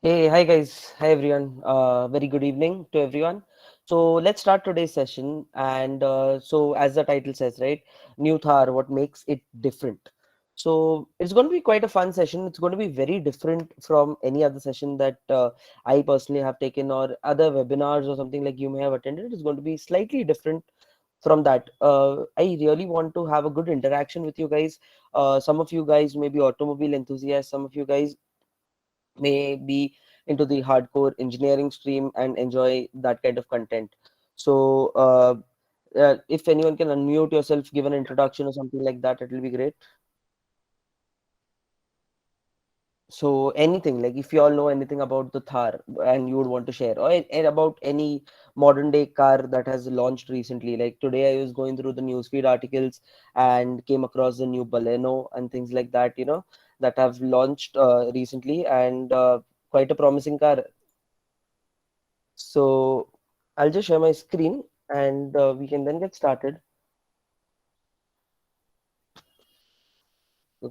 Hey, hi guys. Hi everyone. Very good evening to everyone. So let's start today's session. And so, as the title says, right, new Thar, what makes it different? So it's going to be quite a fun session. It's going to be very different from any other session that I personally have taken or other webinars or something like you may have attended. It's going to be slightly different from that. I really want to have a good interaction with you guys. Some of you guys may be automobile enthusiasts. Some of you guys may be into the hardcore engineering stream and enjoy that kind of content. So, if anyone can unmute yourself, give an introduction or something like that, it will be great. So, anything like if you all know anything about the Thar and you would want to share, or about any modern day car that has launched recently. Like today, I was going through the newsfeed articles and came across the new Baleno and things like that, that have launched recently and quite a promising car. So I'll just share my screen and we can then get started.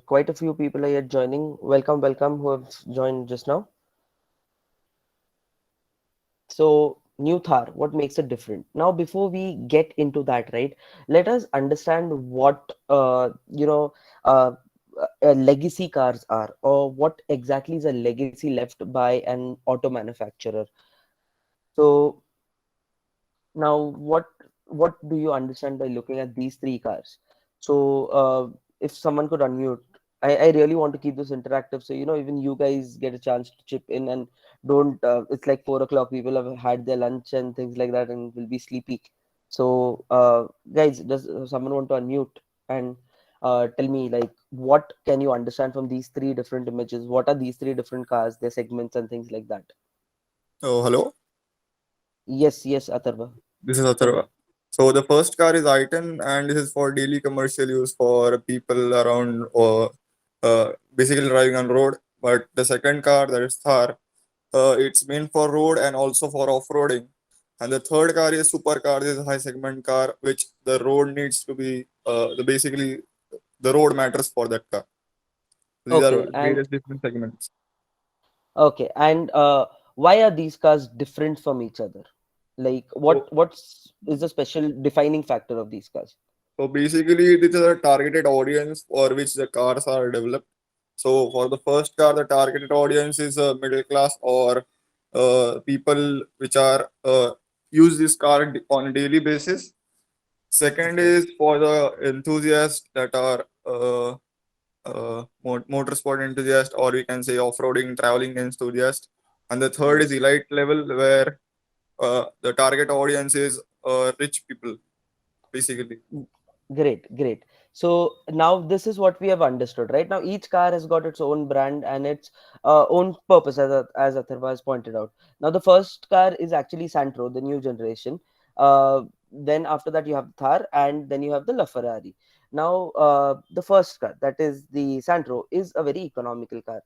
Quite a few people are yet joining. Welcome, welcome who have joined just now. So new Thar, what makes it different? Now, before we get into that, right, let us understand what legacy cars are, or what exactly is a legacy left by an auto manufacturer. So now, what do you understand by looking at these three cars? So, if someone could unmute, I really want to keep this interactive, so even you guys get a chance to chip in and don't. It's like 4 o'clock. People have had their lunch and things like that, and will be sleepy. So, guys, does someone want to unmute and tell me like what can you understand from these three different images? What are these three different cars, their segments and things like that? Oh, hello. Yes, yes, Atharva. This is Atharva. So the first car is i10, and this is for daily commercial use for people around or basically driving on road. But the second car, that is Thar, it's meant for road and also for off-roading. And the third car is supercar. This is a high segment car, which the road needs to be basically the road matters for that car. These are Okay, and various different segments. okay, and why are these cars different from each other? Like, So, what's is the special defining factor of these cars? so basically, this is a targeted audience for which the cars are developed. So for the first car, the targeted audience is middle class or people which are use this car on a daily basis. Second Okay. is for the enthusiasts that are motorsport enthusiast, or we can say off-roading, traveling enthusiast. And the third is Yes. elite level, where the target audience is rich people, basically. Great, great. So now this is what we have understood, right? Now each car has got its own brand and its own purpose, as Atharva has pointed out. Now the first car is actually Santro, the new generation. Then after that you have Thar, and then you have the LaFerrari. Now the first car, that is the Santro, is a very economical car.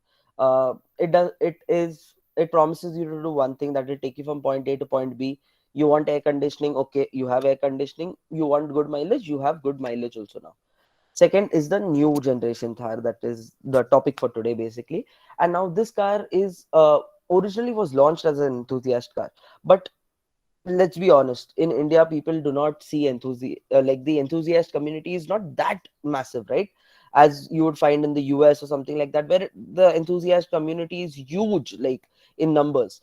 It promises you to do one thing, that will take you from point A to point B. You want air conditioning, okay, you have air conditioning. You want good mileage, you have good mileage also. Now second is the new generation Thar, that is the topic for today basically. And now this car is originally was launched as an enthusiast car, but let's be honest, in India people do not see like the enthusiast community is not that massive, right? As you would find in the US or something like that, where the enthusiast community is huge, like in numbers.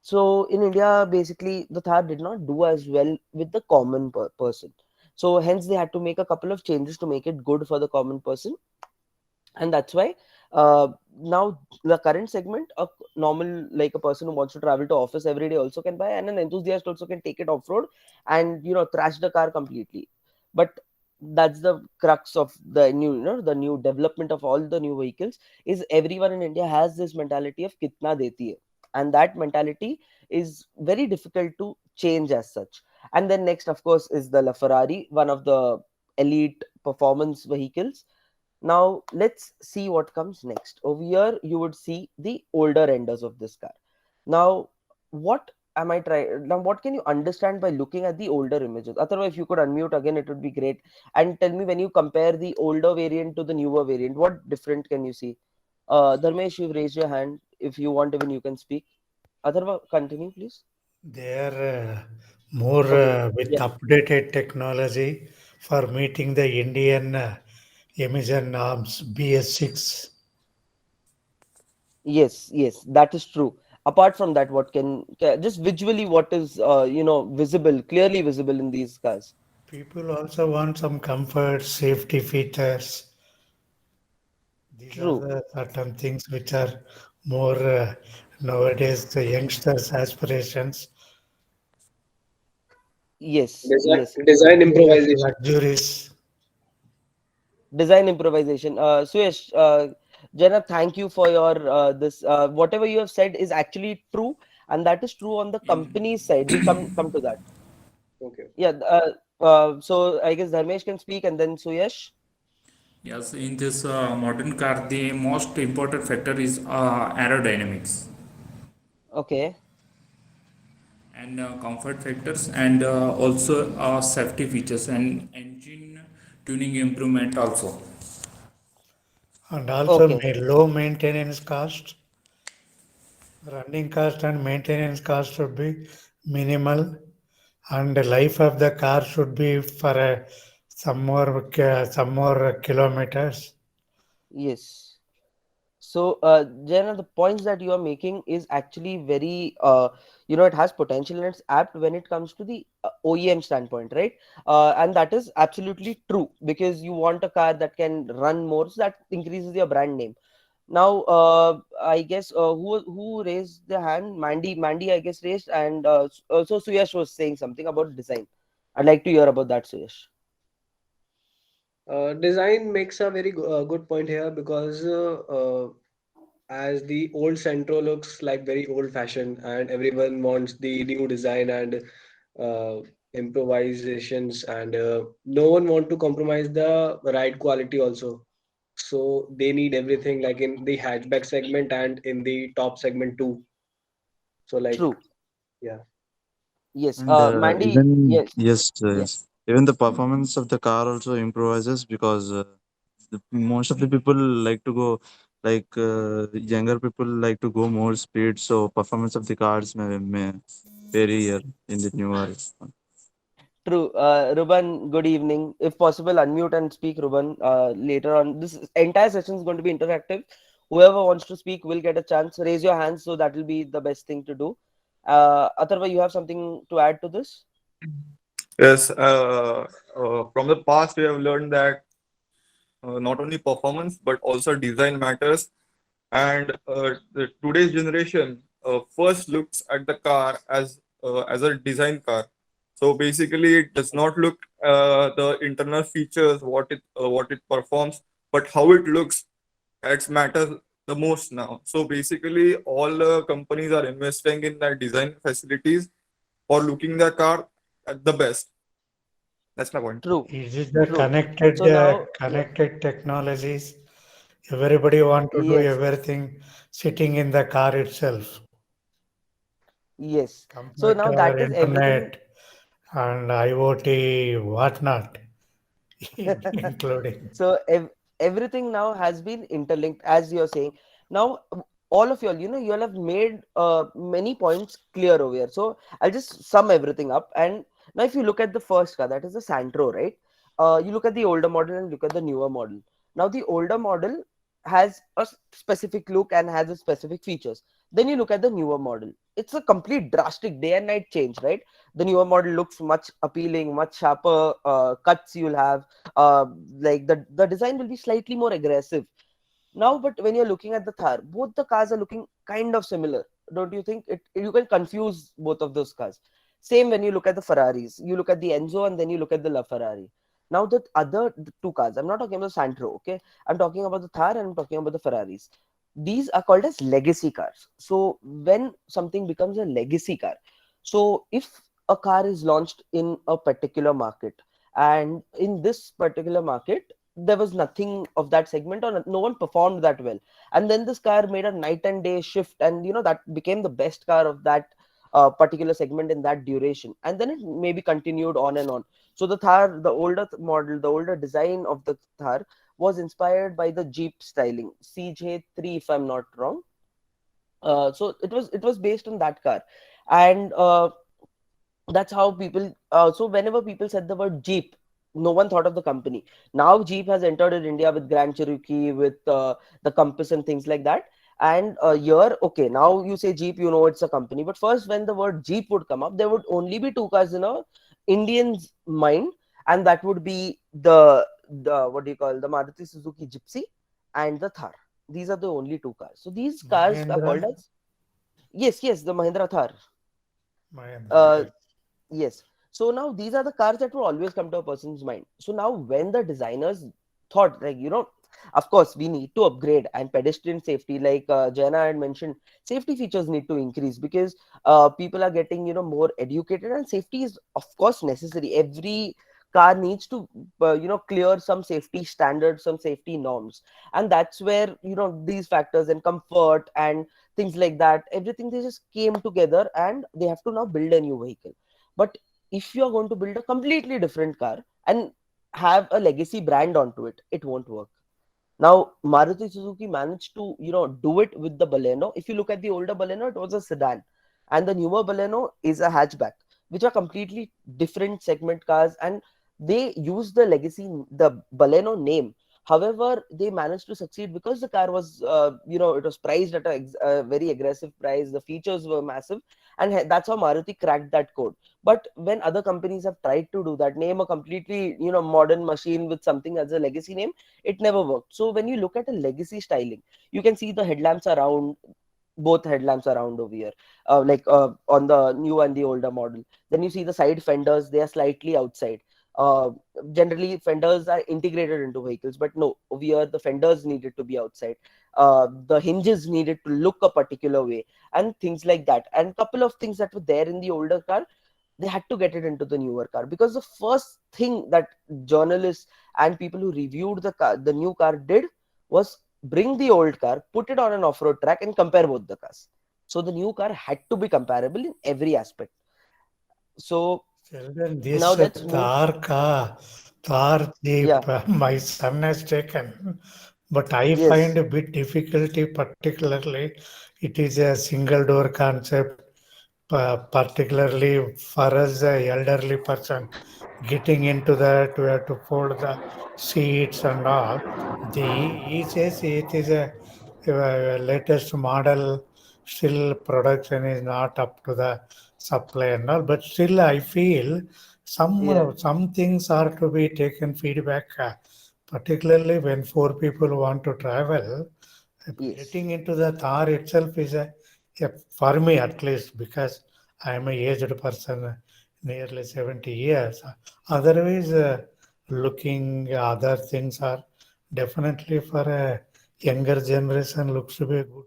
So in India, basically, the Thar did not do as well with the common person. So hence they had to make a couple of changes to make it good for the common person, and that's why now the current segment, a normal like a person who wants to travel to office every day also can buy, and an enthusiast also can take it off road and thrash the car completely. But that's the crux of the new, the new development of all the new vehicles, is everyone in India has this mentality of kitna deti hai, and that mentality is very difficult to change as such. And then next, of course, is the LaFerrari, one of the elite performance vehicles. Now let's see what comes next. Over here, you would see the older renders of this car. Now, what am I trying? Now, what can you understand by looking at the older images? Otherwise, if you could unmute again, it would be great. And tell me, when you compare the older variant to the newer variant, what different can you see? Dharmesh, you've raised your hand. If you want, even you can speak. Atharva, continue, please. They are more Okay. with Yeah. updated technology for meeting the Indian emission norms BS6. Yes, yes, that is true. Apart from that, what just visually what is visible, clearly visible in these cars? People also want some comfort, safety features. These are True. the certain things which are more nowadays the youngsters' aspirations. Yes, Design, yes. design Luxurious, improvisation. luxuries. Design improvisation. Suyesh, Jana, thank you for your this. Whatever you have said is actually true, and that is true on the In company side. We'll come to that. Okay. Yeah. So I guess Dharmesh can speak, and then Suyesh. yes, in this modern car, the most important factor is aerodynamics Okay. and comfort factors, and also safety features and engine tuning improvement also. And also Okay. low maintenance cost. Running cost and maintenance cost should be minimal, and the life of the car should be for some more kilometers. Yes. So, Jana, the points that you are making is actually very, it has potential and it's apt when it comes to the OEM standpoint, right? And that is absolutely true because you want a car that can run more, so that increases your brand name. Now, I guess who raised the hand? Mandy, I guess raised, and also Suyash was saying something about design. I'd like to hear about that, Suyash. Design makes a very good point here because as the old Centro looks like very old fashioned and everyone wants the new design and uh, improvisations and no one want to compromise the ride quality also. So they need everything like in the hatchback segment and in the top segment too. So like True. yeah. Yes. And Mandy. even Yes. yes, Yeah. even the performance of the car also improvises because most of the people like to go younger people like to go more speed, so performance of the cars may vary here in the newer. True. Ruban, good evening. If possible, unmute and speak, Ruban. Later on, this entire session is going to be interactive. Whoever wants to speak will get a chance. Raise your hands, so that will be the best thing to do. Atharva, you have something to add to this? Yes, from the past we have learned that not only performance but also design matters. And the today's generation first looks at the car as a design car. So basically, it does not look the internal features, what it performs, but how it looks. That matters the most now. So basically, all companies are investing in that design facilities for looking the car at the best. That's my point. True. Is it the True. connected So now, yeah. connected technologies? Everybody want to do Yes. everything sitting in the car itself. Yes. So now Computer, that is everything. internet, and IoT, whatnot, including. So everything now has been interlinked, as you're saying. Now, all of y'all, you all have made many points clear over here. So I'll just sum everything up. And now, if you look at the first car, that is the Santro, right? You look at the older model and look at the newer model. Now, the older model has a specific look and has a specific features. Then you look at the newer model. It's a complete drastic day and night change, right? The newer model looks much appealing, much sharper cuts you'll have, like the design will be slightly more aggressive now. But when you're looking at the Thar, both the cars are looking kind of similar. Don't you think you can confuse both of those cars? Same when you look at the Ferraris, you look at the Enzo and then you look at the La Ferrari. Now the two cars, I'm not talking about Santro, okay? I'm talking about the Thar and I'm talking about the Ferraris. These are called as legacy cars. So when something becomes a legacy car, so if a car is launched in a particular market, and in this particular market there was nothing of that segment, or no one performed that well, and then this car made a night and day shift, and that became the best car of that particular segment in that duration, and then it maybe continued on and on. So the Thar, the older model, the older design of the Thar was inspired by the Jeep styling, CJ3, if I'm not wrong. So it was based on that car, and that's how people. So whenever people said the word Jeep, no one thought of the company. Now Jeep has entered in India with Grand Cherokee, with the Compass and things like that. And here, okay, now you say Jeep, you know it's a company. But first, when the word Jeep would come up, there would only be two cars in a Indian's mind, and that would be the what do you call, the Maruti Suzuki Gypsy and the Thar. These are the only two cars. So these cars are Mahindra, called as, yes, yes, the Mahindra Thar. Mahindra, Uh, yes. Yes. So now these are the cars that will always come to a person's mind. So now when the designers thought, like, of course we need to upgrade, and pedestrian safety, like Jana had mentioned, safety features need to increase, because people are getting, more educated, and safety is of course necessary. Every car needs to, clear some safety standards, some safety norms. And that's where, these factors and comfort and things like that, everything, they just came together, and they have to now build a new vehicle. But if you're going to build a completely different car and have a legacy brand onto it, it won't work. Now, Maruti Suzuki managed to, do it with the Baleno. If you look at the older Baleno, it was a sedan, and the newer Baleno is a hatchback, which are completely different segment cars, and they use the legacy, the Baleno name. However, they managed to succeed because the car was, it was priced at a very aggressive price. The features were massive, and that's how Maruti cracked that code. But when other companies have tried to do that, name a completely, modern machine with something as a legacy name, it never worked. So when you look at a legacy styling, you can see the headlamps around, both headlamps around over here, on the new and the older model. Then you see the side fenders, they are slightly outside. uh, Generally fenders are integrated into vehicles, but no, over here the fenders needed to be outside. The hinges needed to look a particular way, and things like that. And couple of things that were there in the older car, they had to get it into the newer car, because the first thing that journalists and people who reviewed the new car did was bring the old car, put it on an off-road track, and compare both the cars. So the new car had to be comparable in every aspect. So Sheldon, now this let's move. Thar Yeah. jeep, my son has taken, but I find Yes. a bit difficulty, particularly it is a single door concept, particularly for us, a elderly person, getting into that, we have to fold the seats and all. He says it is a latest model, still production is not up to the supply and all, but still I feel Yeah. some things are to be taken feedback, particularly when four people want to travel. Yes. Getting into the Thar itself is for me at least, because I am a aged person, nearly 70 years. Otherwise, looking other things are definitely for a younger generation looks to be good.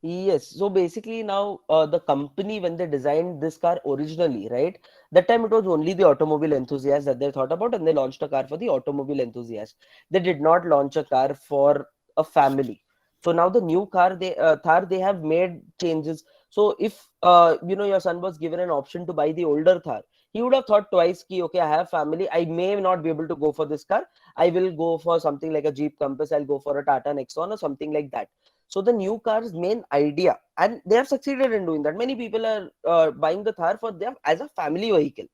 Yes. So basically now, the company, when they designed this car originally, right? That time it was only the automobile enthusiasts that they thought about, and they launched a car for the automobile enthusiasts. They did not launch a car for a family. So now the new car, Thar, they have made changes. So if your son was given an option to buy the older Thar, he would have thought twice, ki, okay, I have family, I may not be able to go for this car. I will go for something like a Jeep Compass. I'll go for a Tata Nexon or something like that. So the new car's main idea, and they have succeeded in doing that. Many people are buying the Thar for them as a family vehicle.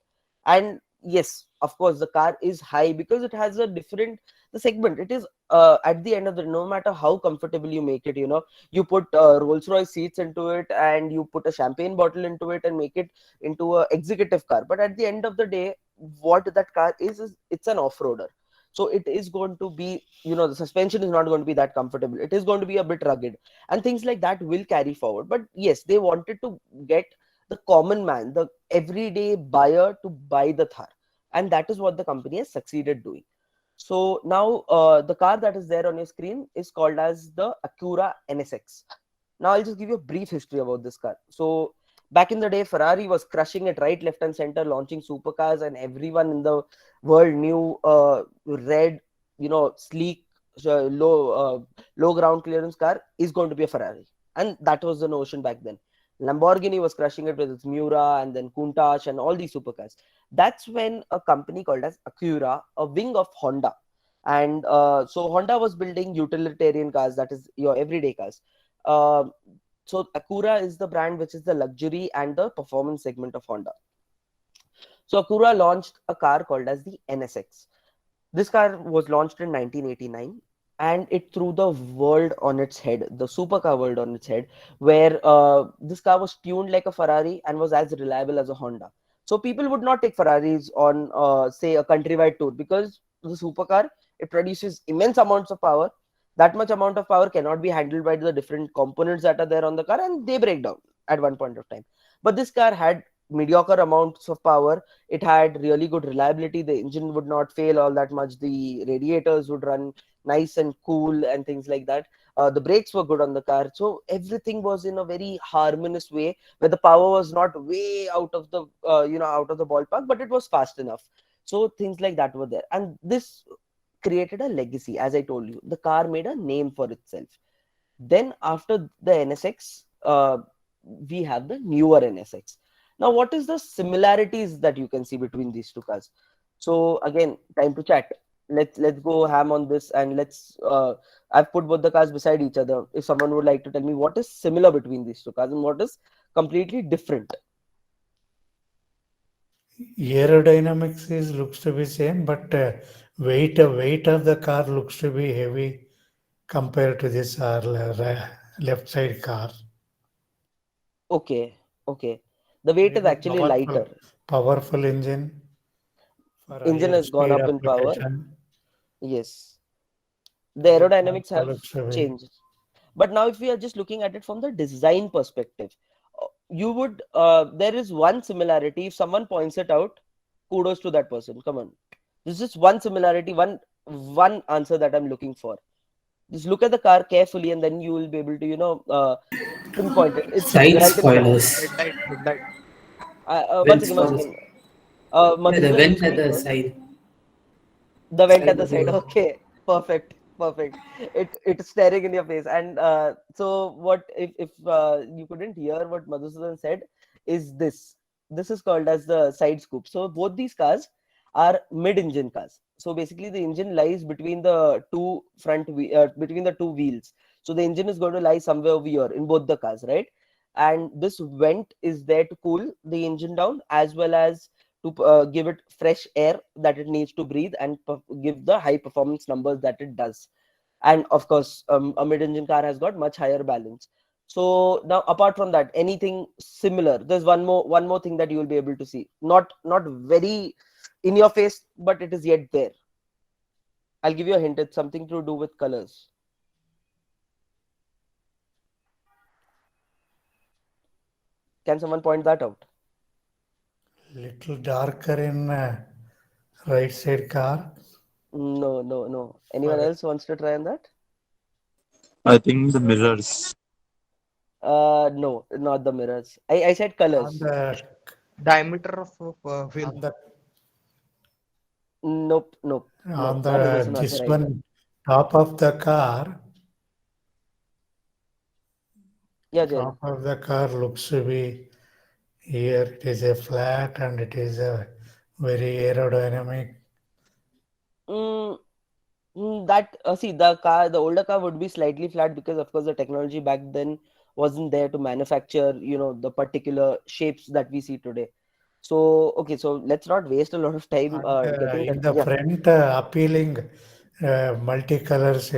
And yes, of course, the car is high because it has a different the segment. It is, at the end of the day, no matter how comfortable you make it, you put Rolls Royce seats into it, and you put a champagne bottle into it, and make it into a executive car. But at the end of the day, what that car is it's an off-roader. So it is going to be, the suspension is not going to be that comfortable. It is going to be a bit rugged, and things like that will carry forward. But yes, they wanted to get the common man, the everyday buyer, to buy the Thar, and that is what the company has succeeded doing. So now, the car that is there on your screen is called as the Acura NSX. Now I'll just give you a brief history about this car. So back in the day, Ferrari was crushing it right, left, and center, launching supercars, and everyone in the world knew red, sleek, low ground clearance car is going to be a Ferrari, and that was the notion back then. Lamborghini was crushing it with its Miura and then Countach and all these supercars. That's when a company called as Acura, a wing of Honda, And so Honda was building utilitarian cars, that is your everyday cars. Um so Acura is the brand which is the luxury and the performance segment of Honda. So Acura launched a car called as the NSX. This car was launched in 1989, and it threw the world on its head, the supercar world on its head, where this car was tuned like a Ferrari and was as reliable as a Honda. So people would not take Ferraris on, say, a countrywide tour, because the supercar, it produces immense amounts of power. That much amount of power cannot be handled by the different components that are there on the car, and they break down at one point of time. But this car had mediocre amounts of power. It had really good reliability. The engine would not fail all that much. The radiators would run nice and cool and things like that. The brakes were good on the car. So everything was in a very harmonious way, where the power was not way out of the out of the ballpark, but it was fast enough. So things like that were there, and this created a legacy. As I told you, the car made a name for itself. Then after the NSX, we have the newer NSX. Now, what is the similarities that you can see between these two cars? So again, time to chat. Let's go ham on this, and let's. I've put both the cars beside each other. If someone would like to tell me what is similar between these two cars and what is completely different. Aerodynamics is looks to be same, but weight of the car looks to be heavy compared to this left side car. Okay, okay. The weight is Very actually lighter. powerful engine for Engine higher has gone speed up in power. application. Yes. The Weight aerodynamics also have looks to be changed. But now, if we are just looking at it from the design perspective, you would there is one similarity. If someone points it out, kudos to that person. Come on, this is one similarity, one answer that I'm looking for. Just look at the car carefully, and then you will be able to pinpoint it. It's Side right in front of you. spoilers. Headlight. Once Vents again, for once the, again. yeah, the Madhusudan, you vent at speak the first. side. The vent at Side the of side. the Okay, perfect, perfect. It's staring in your face. And so what if you couldn't hear what Madhusudan said, is this. This is called as the side scoop. So both these cars are mid-engine cars. So basically, the engine lies between the two between the two wheels. So the engine is going to lie somewhere over here in both the cars, right? And this vent is there to cool the engine down, as well as to give it fresh air that it needs to breathe, and give the high performance numbers that it does. And of course, a mid-engine car has got much higher balance. So now, apart from that, anything similar? There's one more thing that you will be able to see. Not very in your face, but it is yet there. I'll give you a hint. It's something to do with colors. Can someone point that out? little darker in right side car. No, no, no. Anyone For else wants to try on that? I think the mirrors. No, not the mirrors. I said on colors. the Diameter of wheel. on the Nope, nope, no. on That is the also not the this right one. one top of the car. Yeah, Jen. Top of the car looks to be here. It is a flat and it is a very aerodynamic. Mm, that see, the older car would be slightly flat, because of course the technology back then wasn't there to manufacture, the particular shapes that we see today. So okay, so let's not waste a lot of time And getting that. in the Yeah. front, appealing multicolors,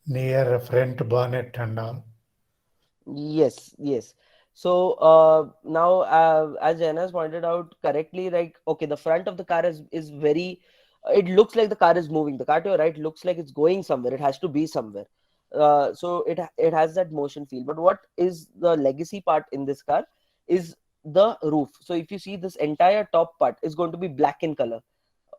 near front bonnet and all. Yes, yes. So now, as Jana has pointed out correctly, like, okay, the front of the car is very. It looks like the car is moving. The car to your right looks like it's going somewhere. It has to be somewhere. So it has that motion feel. But what is the legacy part in this car is the roof. So if you see, this entire top part is going to be black in color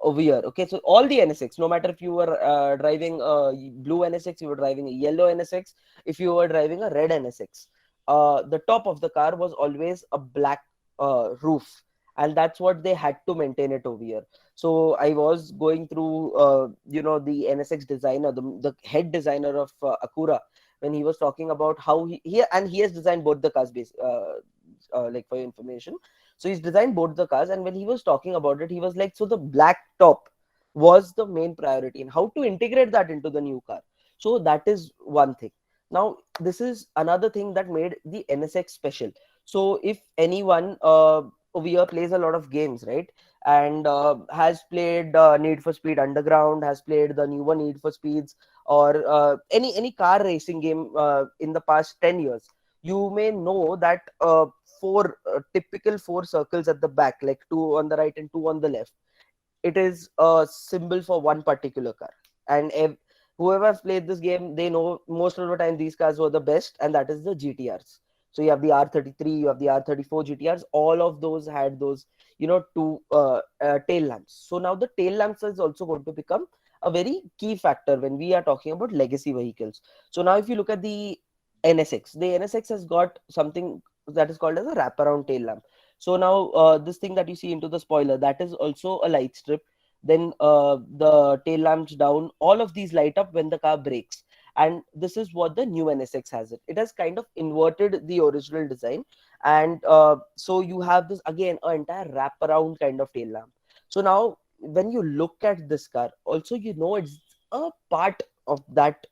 over here. Okay, so all the NSX, no matter if you were driving a blue NSX, you were driving a yellow NSX, if you were driving a red NSX, the top of the car was always a black roof, and that's what they had to maintain it over here. So I was going through, the NSX designer, the head designer of Acura, when he was talking about how he has designed both the cars, like, for your information. So he's designed both the cars, and when he was talking about it, he was like, so the black top, was the main priority, and how to integrate that into the new car. So that is one thing. Now this is another thing that made the NSX special. So if anyone over here plays a lot of games, right, and has played Need for Speed Underground, has played the newer Need for Speeds, or any car racing game in the past 10 years, you may know that four typical four circles at the back, like two on the right and two on the left, it is a symbol for one particular car. And whoever has played this game, they know most of the time these cars were the best, and that is the GTRs. So you have the R33, you have the R34 GTRs. All of those had those, two tail lamps. So now the tail lamps is also going to become a very key factor when we are talking about legacy vehicles. So now if you look at the NSX has got something that is called as a wraparound tail lamp. So now this thing that you see into the spoiler, that is also a light strip. Then the tail lamps down, all of these light up when the car brakes. And this is what the new NSX has. It has kind of inverted the original design. And so you have this, again, an entire wraparound kind of tail lamp. So now when you look at this car, also, it's a part of that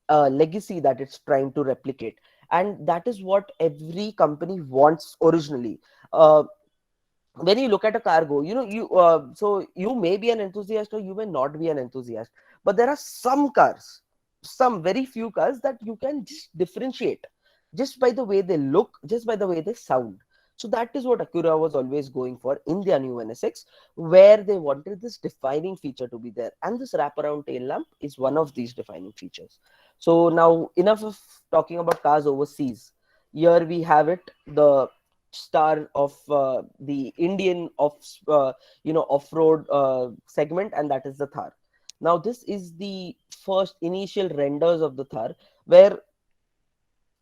legacy that it's trying to replicate. And that is what every company wants originally. Uh, when you look at a cargo, so you may be an enthusiast or you may not be an enthusiast, but there are some cars, some very few cars that you can just differentiate just by the way they look, just by the way they sound. So that is what Acura was always going for in their new NSX, where they wanted this defining feature to be there, and this wraparound tail lamp is one of these defining features. So now, enough of talking about cars overseas. Here we have it, the star of the Indian off-road segment, and that is the Thar. Now this is the first initial renders of the Thar, where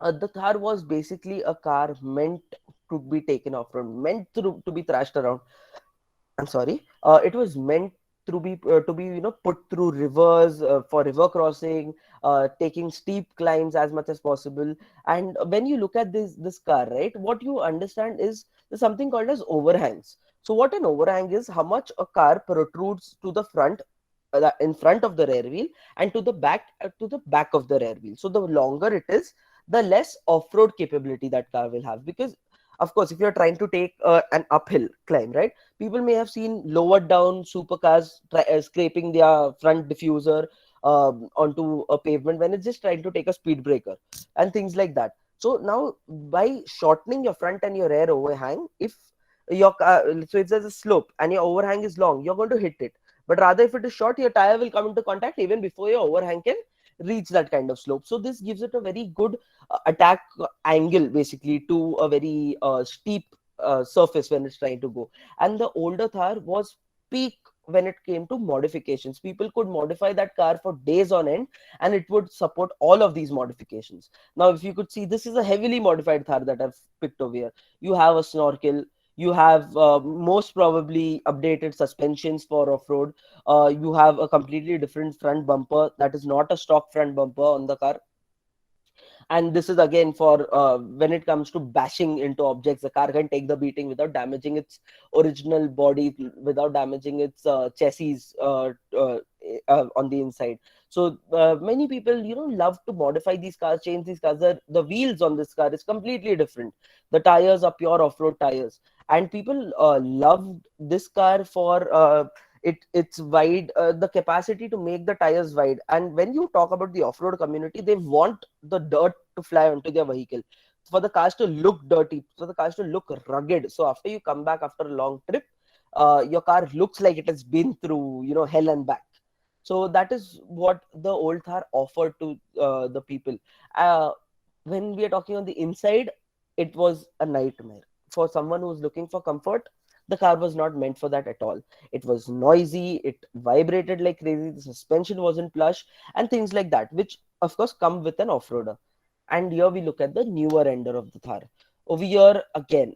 the Thar was basically a car meant to be taken off-road, meant to be thrashed around. I'm sorry. It was meant to be put through rivers for river crossing, taking steep climbs as much as possible. And when you look at this car, right, what you understand is there's something called as overhangs. So what an overhang is, how much a car protrudes to the front, in front of the rear wheel, and to the back of the rear wheel. So the longer it is, the less off-road capability that car will have. Because of course, if you're trying to take an uphill climb, right, people may have seen lowered down supercars scraping their front diffuser onto a pavement when it's just trying to take a speed breaker and things like that. So now, by shortening your front and your rear overhang, if your car, so if there's a slope and your overhang is long, you're going to hit it. But rather, if it is short, your tire will come into contact even before your overhang can reach that kind of slope. So this gives it a very good attack angle, basically, to a very steep surface when it's trying to go. And the older Thar was peak when it came to modifications. People could modify that car for days on end, and it would support all of these modifications. Now, if you could see, this is a heavily modified Thar that I've picked over here. You have a snorkel. You have most probably updated suspensions for off-road. You have a completely different front bumper that is not a stock front bumper on the car. And this is again for when it comes to bashing into objects. The car can take the beating without damaging its original body, without damaging its chassis on the inside. So many people love to modify these cars, change these cars. The wheels on this car is completely different. The tires are pure off-road tires, and people loved this car for it's wide, the capacity to make the tires wide. And when you talk about the off-road community, they want the dirt to fly onto their vehicle, for the cars to look dirty, for the cars to look rugged. So after you come back after a long trip, your car looks like it has been through hell and back. So that is what the old Thar offered to the people. uh, when we are talking on the inside, it was a nightmare for someone who's looking for comfort. The car was not meant for that at all. It was noisy, it vibrated like crazy, the suspension wasn't plush, and things like that, which of course come with an off-roader. And here we look at the newer render of the Thar. Over here again,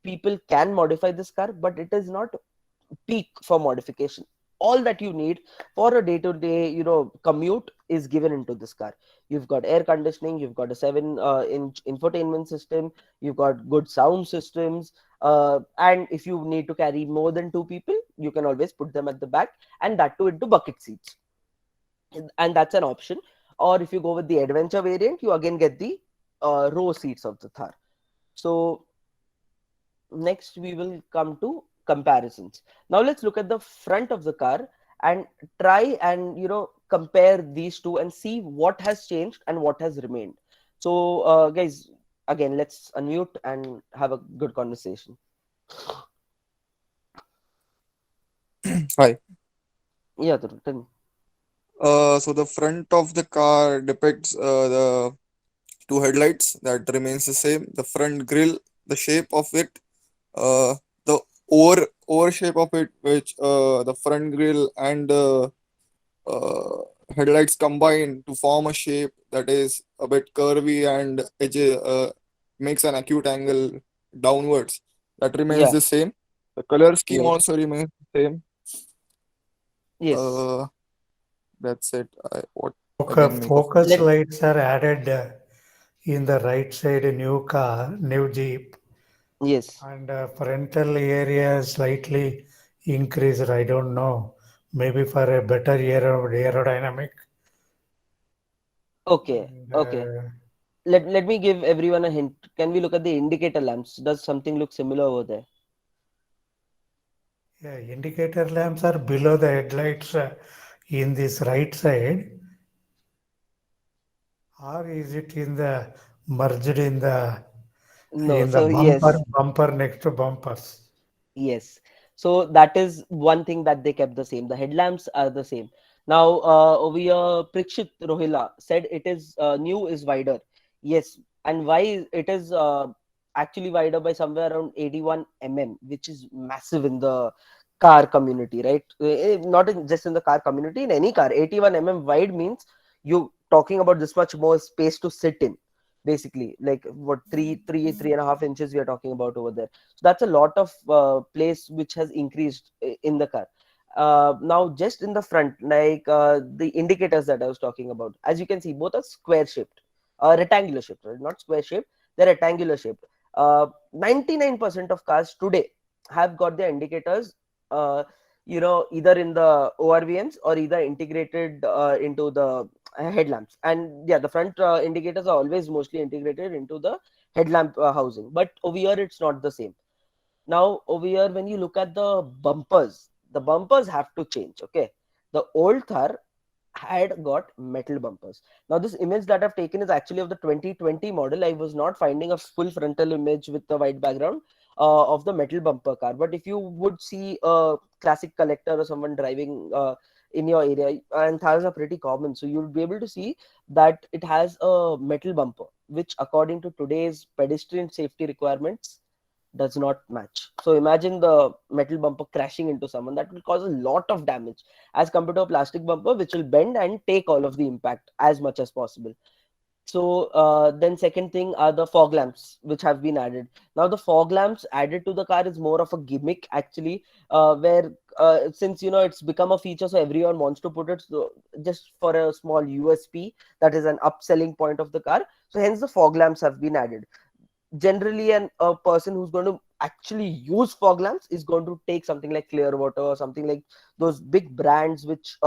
people can modify this car, but it is not peak for modification. All that you need for a day-to-day commute is given into this car. You've got air conditioning, you've got a 7 inch infotainment system, you've got good sound systems, and if you need to carry more than two people, you can always put them at the back, and that too into bucket seats, and that's an option. Or if you go with the adventure variant, you again get the row seats of the Thar. So next we will come to comparisons. Now let's look at the front of the car and try and compare these two and see what has changed and what has remained. So guys, again, let's unmute and have a good conversation. Hi. Yeah, Tarun, tell me. So the front of the car depicts the two headlights that remains the same. The front grille, the shape of it, the over shape of it, which the front grille and the uh, headlights combine to form a shape that is a bit curvy and makes an acute angle downwards. That remains Yeah. the same. The color scheme Yes. also remains the same. Yes. Uh, that's it. What I can make of Focus Let lights are added in the right side new car, new Jeep, Yes. and frontal area slightly increased. I don't know, maybe for a better aerodynamic. Okay. And Okay. Let me give everyone a hint. Can we look at the indicator lamps? Does something look similar over there? yeah, indicator lamps are below the headlights in this right side, or is it in the merged No. in the So yes. bumper next to bumpers? Yes. So that is one thing that they kept the same. The headlamps are the same. Now, over here, Prikshit Rohila said it is new is wider. Yes. And why it is actually wider by somewhere around 81 mm, which is massive in the car community, right? Not just in the car community, in any car. 81 mm wide means you talking about this much more space to sit in, basically. Like what, 3.5 inches we are talking about over there. So that's a lot of place which has increased in the car. Now just in the front, like the indicators that I was talking about, as you can see, both are square shaped, rectangular shaped, right? Not square shaped, they're rectangular shaped. 99% of cars today have got their indicators uh, either in the ORVMs or either integrated into the headlamps. And yeah, the front indicators are always mostly integrated into the headlamp housing, but over here it's not the same. Now over here, when you look at the bumpers have to change. Okay, the old Thar had got metal bumpers. Now this image that I've taken is actually of the 2020 model. I was not finding a full frontal image with the white background of the metal bumper car, but if you would see a classic collector or someone driving in your area, and Thars are pretty common, so you'll be able to see that it has a metal bumper, which according to today's pedestrian safety requirements does not match. So imagine the metal bumper crashing into someone. That will cause a lot of damage as compared to a plastic bumper, which will bend and take all of the impact as much as possible. So then second thing are the fog lamps which have been added. Now the fog lamps added to the car is more of a gimmick actually, where since it's become a feature, so everyone wants to put it, so just for a small USP, that is an upselling point of the car. So hence the fog lamps have been added. Generally a person who's going to actually use fog lamps is going to take something like Clearwater or something like those big brands which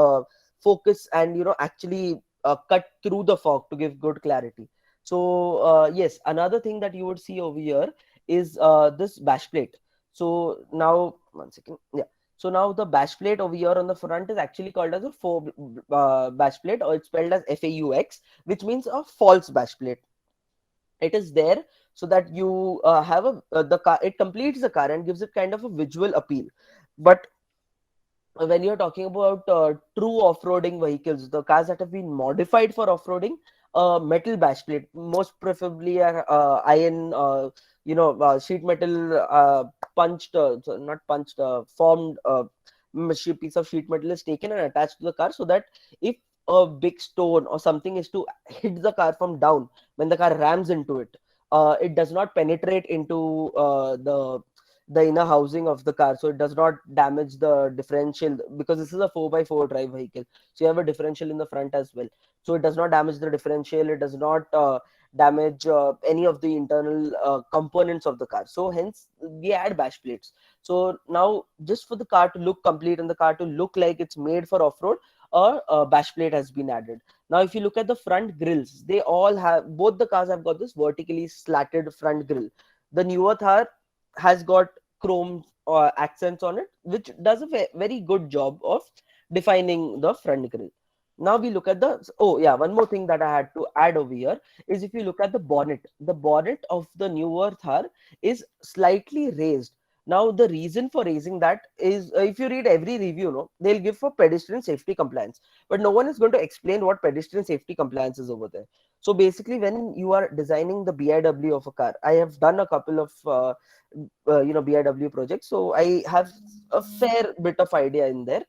focus and actually cut through the fog to give good clarity. So yes, another thing that you would see over here is this bash plate. So now one second, yeah. So now the bash plate over here on the front is actually called as a faux bash plate, or it's spelled as FAUX, which means a false bash plate. It is there so that you have the car, it completes the car and gives it kind of a visual appeal. But when you're talking about true off-roading vehicles, the cars that have been modified for off-roading, metal bash plate, most preferably are iron, sheet metal, punched, so not punched, formed piece of sheet metal is taken and attached to the car, so that if a big stone or something is to hit the car from down when the car rams into it, it does not penetrate into the inner housing of the car, so it does not damage the differential, because this is a 4x4 drive vehicle. So you have a differential in the front as well. So it does not damage the differential. It does not damage any of the internal components of the car. So hence we add bash plates. So now, just for the car to look complete and the car to look like it's made for off-road, a bash plate has been added. Now, if you look at the front grills, they all have, both the cars have got this vertically slatted front grill. The newer Thar has got chrome accents on it, which does a very good job of defining the front grill. Now we look at the, oh yeah, one more thing that I had to add over here is, if you look at the bonnet of the newer Thar is slightly raised. Now the reason for raising that is, if you read every review, no, they'll give for pedestrian safety compliance, but no one is going to explain what pedestrian safety compliance is over there. So basically, when you are designing the BIW of a car, I have done a couple of BIW projects, so I have a fair bit of idea in there.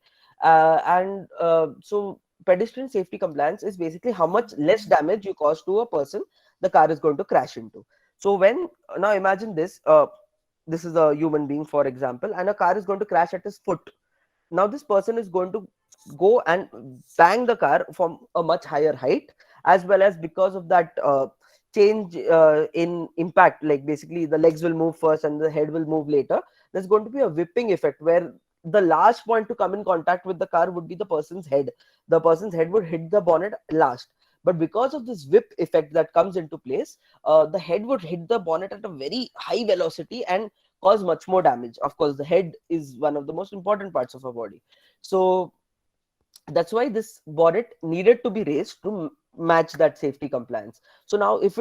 So pedestrian safety compliance is basically how much less damage you cause to a person the car is going to crash into. So when, now imagine this, this is a human being, for example, and a car is going to crash at his foot. Now this person is going to go and bang the car from a much higher height, as well as because of that change in impact, like basically the legs will move first and the head will move later. There's going to be a whipping effect where the last point to come in contact with the car would be the person's head. The person's head would hit the bonnet last, but because of this whip effect that comes into place, the head would hit the bonnet at a very high velocity and cause much more damage. Of course, the head is one of the most important parts of our body. So that's why this bonnet needed to be raised to match that safety compliance. So now, if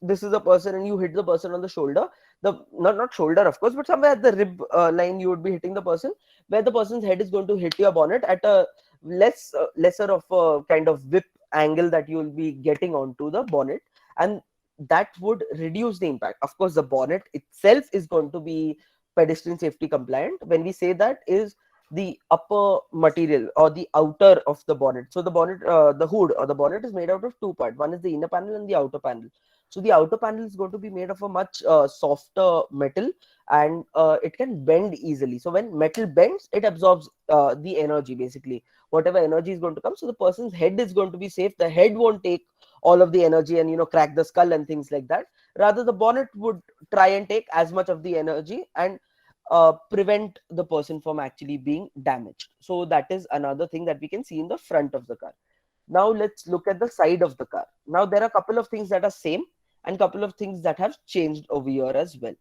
this is a person and you hit the person on the shoulder, the not shoulder of course, but somewhere at the rib line, you would be hitting the person, where the person's head is going to hit your bonnet at a lesser of a kind of whip angle that you will be getting onto the bonnet, and that would reduce the impact. Of course, the bonnet itself is going to be pedestrian safety compliant. When we say that, is the upper material or the outer of the bonnet. So the bonnet, the hood or the bonnet is made out of two parts. One is the inner panel and the outer panel. So the outer panel is going to be made of a much softer metal, and it can bend easily. So when metal bends, it absorbs the energy, basically whatever energy is going to come. So the person's head is going to be safe. The head won't take all of the energy and crack the skull and things like that. Rather, the bonnet would try and take as much of the energy and prevent the person from actually being damaged. So that is another thing that we can see in the front of the car. Now let's look at the side of the car. Now there are a couple of things that are same and couple of things that have changed over here as well.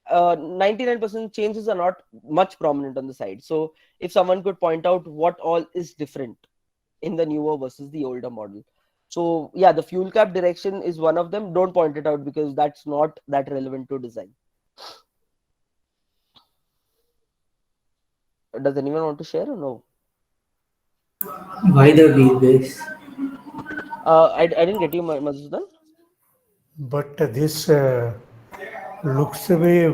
99% changes are not much prominent on the side. So if someone could point out what all is different in the newer versus the older model. So yeah, the fuel cap direction is one of them. Don't point it out because that's not that relevant to design. Does anyone want to share or no? Why the wheelbase? I didn't get you, Madhusudan. But this looks to be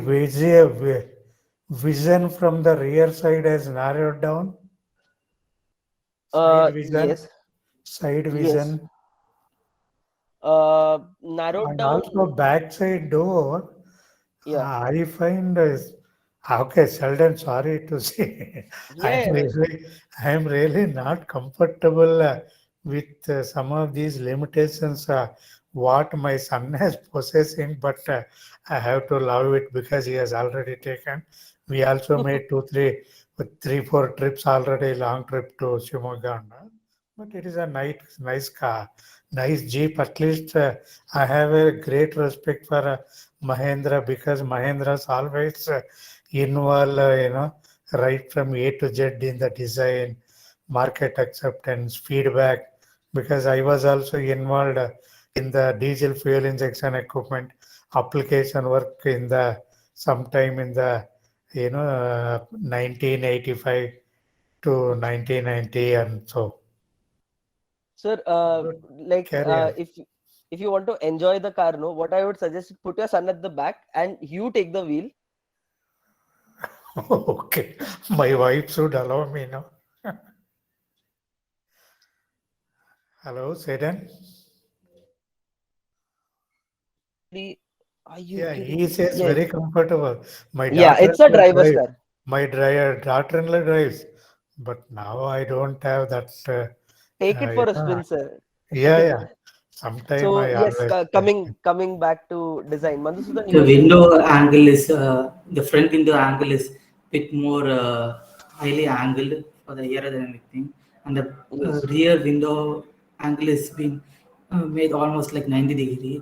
vision from the rear side has narrowed down. Side vision, Yes, side yes. vision, Narrowed and down. also backside door. Yeah, I find okay, Sheldon. Sorry to say, yeah, yeah, that's fine. I'm really not comfortable with some of these limitations. What my son has possessing, but I have to love it because he has already taken. We also made three, four trips already. Long trip to Shimoga, but it is a nice car, nice Jeep. At least I have a great respect for. Mahindra because Mahindra's always involved, right from A to Z in the design, market acceptance, feedback. Because I was also involved in the diesel fuel injection equipment application work in the sometime in the 1985 to 1990 and so. Sir, Good. like Carry on. if you want to enjoy the car, no, what I would suggest is put your son at the back and you take the wheel. Okay, my wife should allow me now. Hello, Sedan. Are you Yeah, kidding he me? says Yes. very comfortable. My Yeah, it's a daughter-in-law driver's drives. car. My daughter-in-law drives, but now I don't have that. Take it for You a know, spin, sir. yeah, yeah. Sometime So I yes, always. coming back to design, Madhusudan, you The were saying window something. angle is the front window angle is bit more highly angled for the aerodynamic thing, and the Yes, rear window angle is been made almost like 90 degree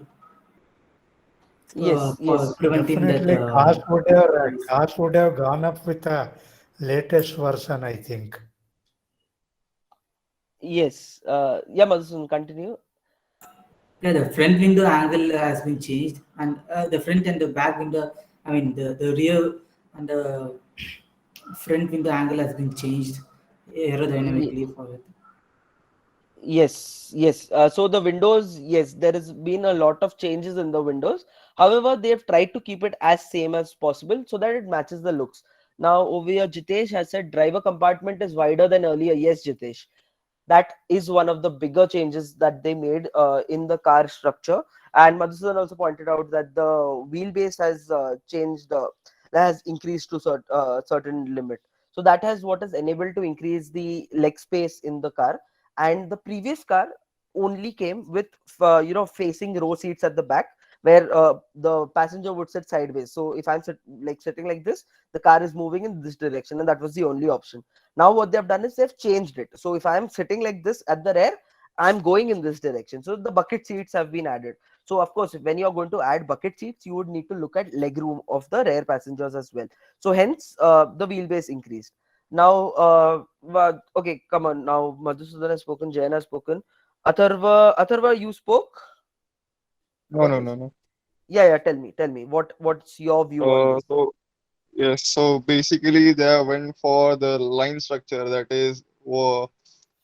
yes, for yes, preventing that Definitely, noise. cost would have gone up with the latest version, I think. yes. Yeah, Madhusudan, continue. Yeah, the front window angle has been changed, and the front and the back window. I mean, the rear and the front window angle has been changed aerodynamically for it. Yes, yes. So the windows, yes, there has been a lot of changes in the windows. However, they have tried to keep it as same as possible so that it matches the looks. Now, over here, Jitesh has said driver compartment is wider than earlier. Yes, Jitesh. That is one of the bigger changes that they made in the car structure. And Madhusudan also pointed out that the wheelbase has changed, has increased to certain limit. So that has what is enabled to increase the leg space in the car. And the previous car only came with facing row seats at the back where the passenger would sit sideways. So if I'm sitting like this, the car is moving in this direction, and that was the only option. Now what they've done is they've changed it. So if I'm sitting like this at the rear, I'm going in this direction. So the bucket seats have been added. So of course, when you're going to add bucket seats, you would need to look at leg room of the rear passengers as well. So hence the wheelbase increased. Now, okay, come on. Now Madhusudan has spoken, Jayan has spoken. Atharva, you spoke. No, no, no, no. Yeah, yeah. Tell me. What's your view on this? So yes, so basically they went for the line structure, that is where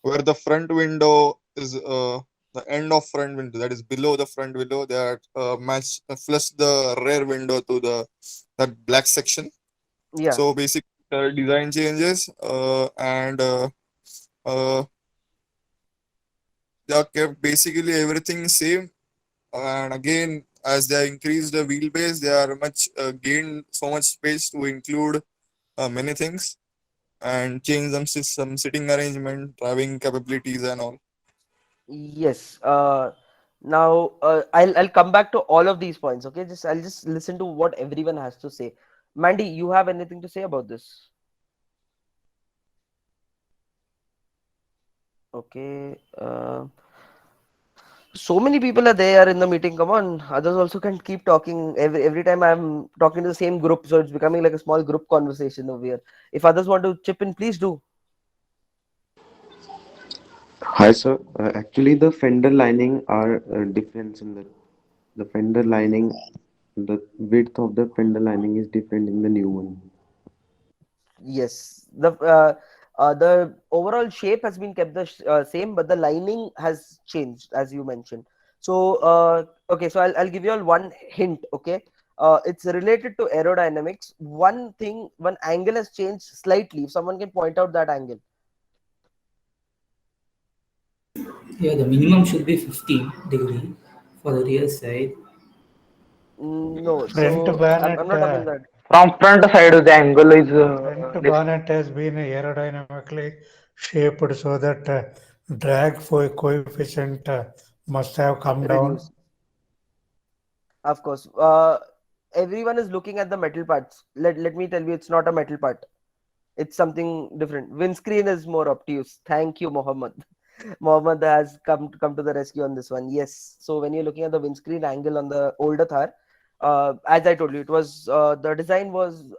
the front window is the end of front window, that is below the front window, that match flush the rear window to the that black section. Yeah. So basically the design changes and uh, they have kept basically everything same. And again, as they increase the wheelbase, they are much gained so much space to include many things and change some sitting arrangement, driving capabilities, and all. Yes. Now I'll come back to all of these points. Okay. I'll just listen to what everyone has to say. Mandy, you have anything to say about this? Okay. So many people are there in the meeting. Come on, others also can keep talking. Every time I'm talking to the same group, so it's becoming like a small group conversation over here. If others want to chip in, please do. Hi, sir. Actually, the fender lining are different in the fender lining. The width of the fender lining is different in the new one. Yes, the overall shape has been kept the same, but the lining has changed, as you mentioned. So okay, so I'll give you all one hint. Okay, it's related to aerodynamics. One thing, one angle has changed slightly. If someone can point out that angle. Yeah, the minimum should be 15 degree for the rear side. No, Front so I'm bonnet, not talking that. From front side, the angle is front different. bonnet has been aerodynamically shaped so that drag coefficient must have come down. Reduce. Of course. Everyone is looking at the metal parts. Let me tell you, it's not a metal part. It's something different. Windscreen is more obtuse. Thank you, Mohammed. Mohammed has come to the rescue on this one. Yes. So when you're looking at the windscreen angle on the older Thar, as I told you, it was the design was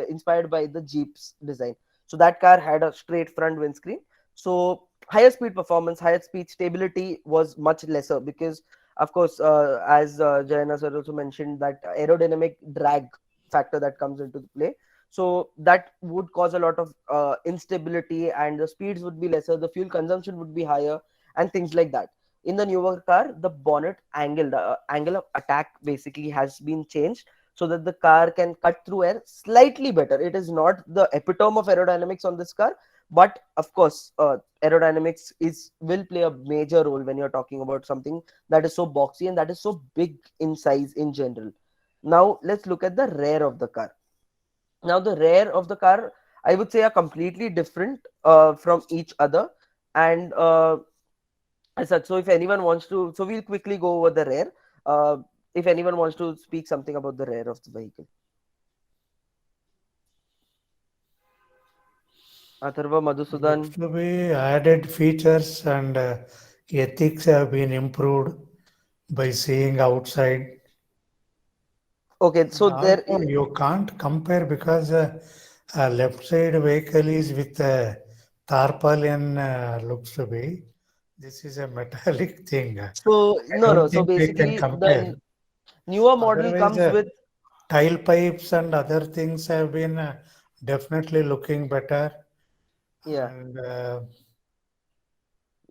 inspired by the Jeep's design. So that car had a straight front windscreen. So higher speed performance, higher speed stability was much lesser because, of course, as Jayana sir also mentioned, that aerodynamic drag factor that comes into play. So that would cause a lot of instability, and the speeds would be lesser, the fuel consumption would be higher, and things like that. In the newer car, the bonnet angle, the angle of attack basically has been changed so that the car can cut through air slightly better. It is not the epitome of aerodynamics on this car, but of course aerodynamics is will play a major role when you're talking about something that is so boxy and that is so big in size in general. Now let's look at the rear of the car. Now the rear of the car, I would say, are completely different from each other, and as such. So if anyone wants to, so we'll quickly go over the rear. Uh, if anyone wants to speak something about the rear of the vehicle, Atharva, Madhusudan. Looks to be added features and ethics have been improved by seeing outside. Okay, And so there. also, you can't compare because a left side vehicle is with a tarpaulin, looks to be. This is a metallic thing. So I no, no. don't So think we can basically, compare. the newer model Otherwise, comes with, tile pipes and other things have been definitely looking better. yeah. And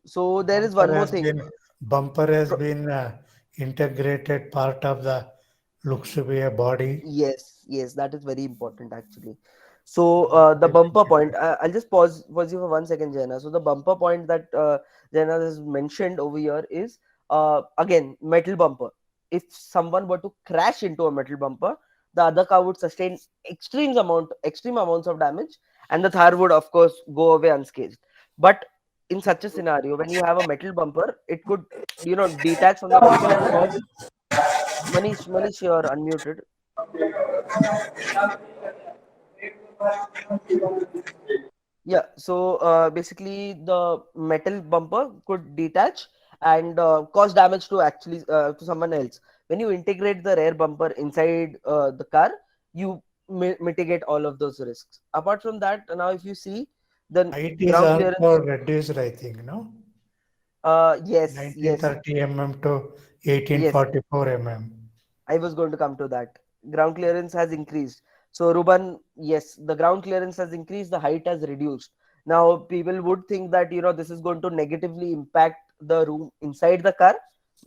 So there is bumper one more has thing. been bumper has been integrated part of the looks to be a body. Yes, yes, that is very important actually. So Looks to the be bumper looking point, better. I'll just pause you for 1 second, Jana. So the bumper point that Jana has mentioned over here is again metal bumper. If someone were to crash into a metal bumper, the other car would sustain extreme amounts of damage, and the Thar would of course go away unscathed. But in such a scenario, when you have a metal bumper, it could, detach from the vehicle and cause. Manish, you're unmuted. Yeah, so basically the metal bumper could detach and cause damage to actually to someone else. When you integrate the rear bumper inside the car, you mitigate all of those risks. Apart from that, now if you see the Height is ground also clearance, reduced, I think, no? yes, 1930 mm to yes. 1844 mm. I was going to come to that. Ground clearance has increased. So, Ruban, yes, the ground clearance has increased, the height has reduced. Now, people would think that, this is going to negatively impact the room inside the car.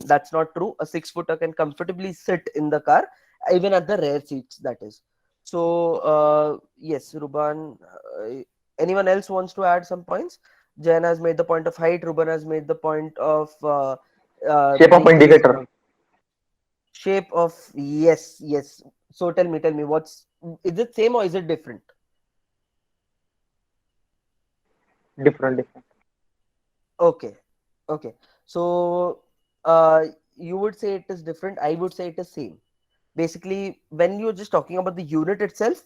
That's not true. A 6 footer can comfortably sit in the car, even at the rear seats, that is. So, yes, Ruban, anyone else wants to add some points? Jan has made the point of height, Ruban has made the point of Shape the of increased indicator. shape of, yes. So tell me, what's, is it same or is it different? Different, different. Okay, okay. So you would say it is different, I would say it is same. Basically, when you're just talking about the unit itself,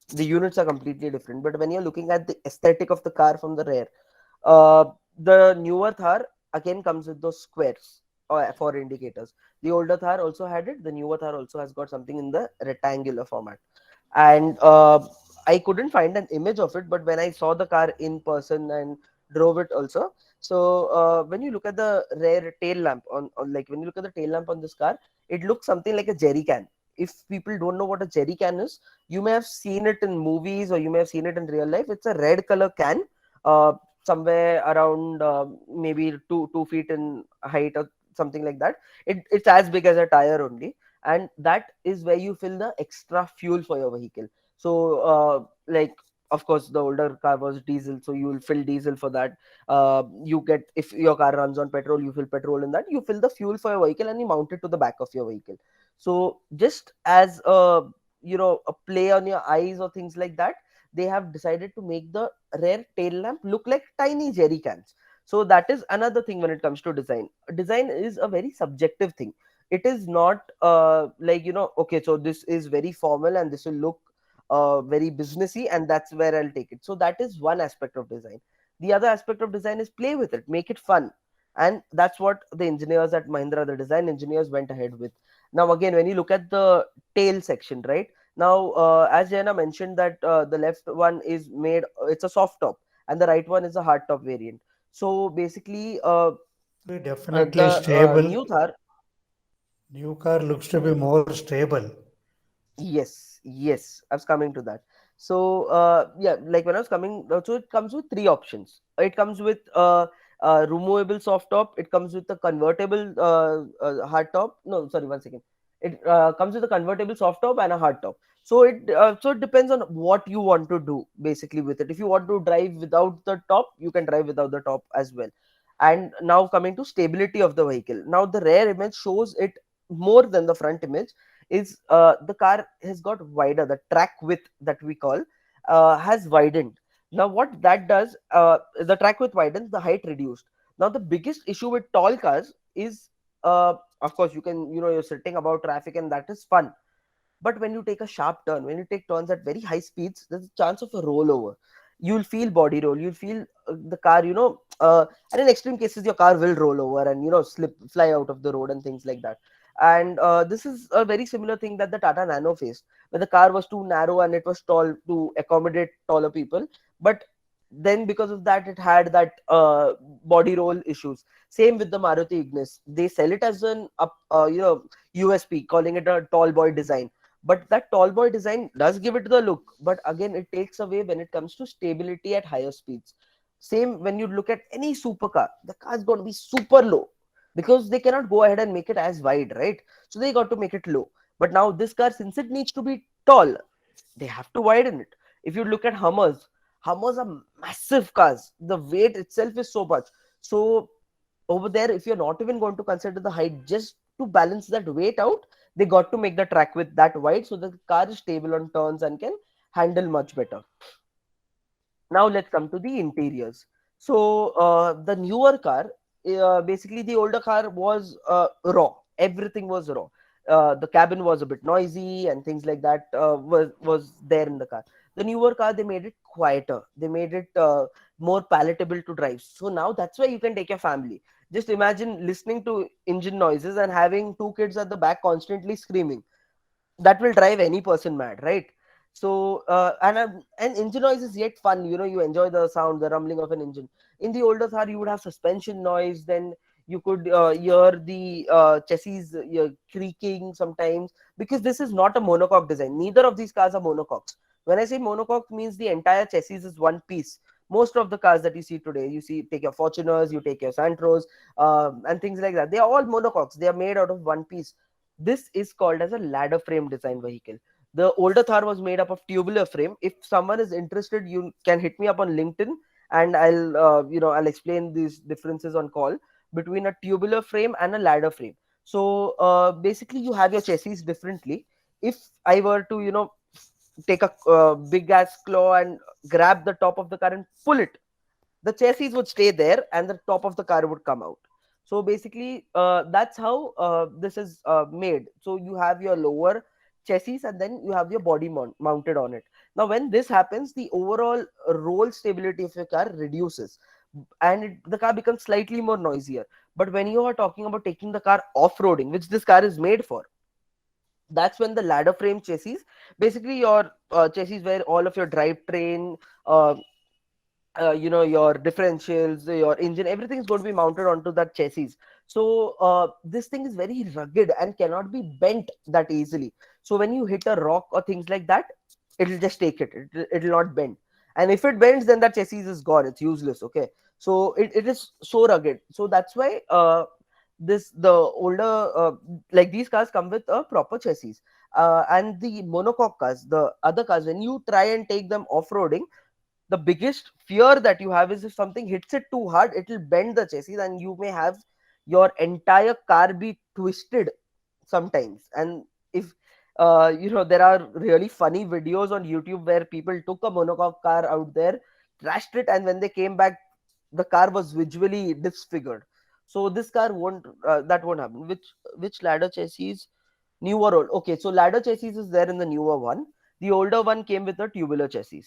the units are completely different, but when you're looking at the aesthetic of the car from the rear, uh, the newer Thar again comes with those squares for indicators. The older Thar also had it, the newer Thar also has got something in the rectangular format. And I couldn't find an image of it, but when I saw the car in person and drove it also, so when you look at the rear tail lamp on like when you look at the tail lamp on this car, it looks something like a jerry can. If people don't know what a jerry can is, you may have seen it in movies or you may have seen it in real life. It's a red color can, uh, somewhere around maybe 2 feet in height or something like that. It's as big as a tire only, and that is where you fill the extra fuel for your vehicle. So like, of course, the older car was diesel, so you will fill diesel for that. You get, if your car runs on petrol, you fill petrol in that, you fill the fuel for your vehicle and you mount it to the back of your vehicle. So just as a play on your eyes or things like that, they have decided to make the rear tail lamp look like tiny jerry cans. So that is another thing. When it comes to design is a very subjective thing. It is not like, okay, so this is very formal and this will look very businessy, and that's where I'll take it. So that is one aspect of design. The other aspect of design is play with it, make it fun. And that's what the engineers at Mahindra, the design engineers, went ahead with. Now again, when you look at the tail section, right? Now as Jana mentioned that the left one is made, it's a soft top, and the right one is a hard top variant. So basically Be definitely the stable. new Thar. New car looks to be more stable. Yes, I was coming to that. So, yeah, like when I was coming, so it comes with three options. It comes with removable soft top. It comes with a convertible hard top. No, sorry, 1 second. It comes with a convertible soft top and a hard top. So it depends on what you want to do basically with it. If you want to drive without the top, you can drive without the top as well. And now coming to stability of the vehicle. Now the rear image shows it more than the front image. is the car has got wider. The track width that we call has widened. Now what that does, the track width widens, the height reduced. Now the biggest issue with tall cars is, of course, you can, you're sitting about traffic and that is fun. But when you take a sharp turn, when you take turns at very high speeds, there's a chance of a rollover. You'll feel body roll. You'll feel the car, and in extreme cases, your car will roll over and, slip, fly out of the road and things like that. And this is a very similar thing that the Tata Nano faced, where the car was too narrow and it was tall to accommodate taller people. But then because of that, it had that body roll issues. Same with the Maruti Ignis. They sell it as an USP, calling it a tall boy design. But that tall boy design does give it the look, but again it takes away when it comes to stability at higher speeds. Same when you look at any supercar, the car is going to be super low because they cannot go ahead and make it as wide, right? So they got to make it low. But now this car, since it needs to be tall, they have to widen it. If you look at Hummers are massive cars. The weight itself is so much. So over there, if you're not even going to consider the height, just to balance that weight out, they got to make the track width that wide so the car is stable on turns and can handle much better. Now let's come to the interiors. So the newer car, basically the older car was raw. Everything was raw. The cabin was a bit noisy and things like that was there in the car. The newer car, they made it quieter. They made it more palatable to drive. So now that's why you can take your family. Just imagine listening to engine noises and having two kids at the back constantly screaming. That will drive any person mad, right? So and engine noise is yet fun. You enjoy the sound, the rumbling of an engine. In the older Thar, you would have suspension noise. Then you could hear the chassis creaking sometimes, because this is not a monocoque design. Neither of these cars are monocoques. When I say monocoque, means the entire chassis is one piece. Most of the cars that you see today, take your Fortuners, you take your Santros, and things like that. They are all monocoques. They are made out of one piece. This is called as a ladder frame design vehicle. The older Thar was made up of tubular frame. If someone is interested, you can hit me up on LinkedIn, and I'll explain these differences on call between a tubular frame and a ladder frame. So basically, you have your chassis differently. If I were to take a big ass claw and grab the top of the car and pull it, the chassis would stay there and the top of the car would come out. So basically, that's how this is made. So you have your lower chassis and then you have your body mounted on it. Now when this happens, the overall roll stability of your car reduces, and the car becomes slightly more noisier. But when you are talking about taking the car off-roading, which this car is made for, that's when the ladder frame chassis, basically your chassis where all of your drivetrain, your differentials, your engine, everything is going to be mounted onto that chassis. So this thing is very rugged and cannot be bent that easily. So when you hit a rock or things like that, it'll just take it'll not bend. And if it bends, then that chassis is gone, it's useless. Okay, so it is so rugged. So that's why the older like these cars come with a proper chassis. And the monocoque cars, the other cars, when you try and take them off-roading, the biggest fear that you have is if something hits it too hard, it will bend the chassis and you may have your entire car be twisted sometimes. And if there are really funny videos on YouTube where people took a monocoque car out there, trashed it, and when they came back, the car was visually disfigured. So this car won't, that won't happen. Which ladder chassis? Newer old? Okay, so ladder chassis is there in the newer one. The older one came with a tubular chassis.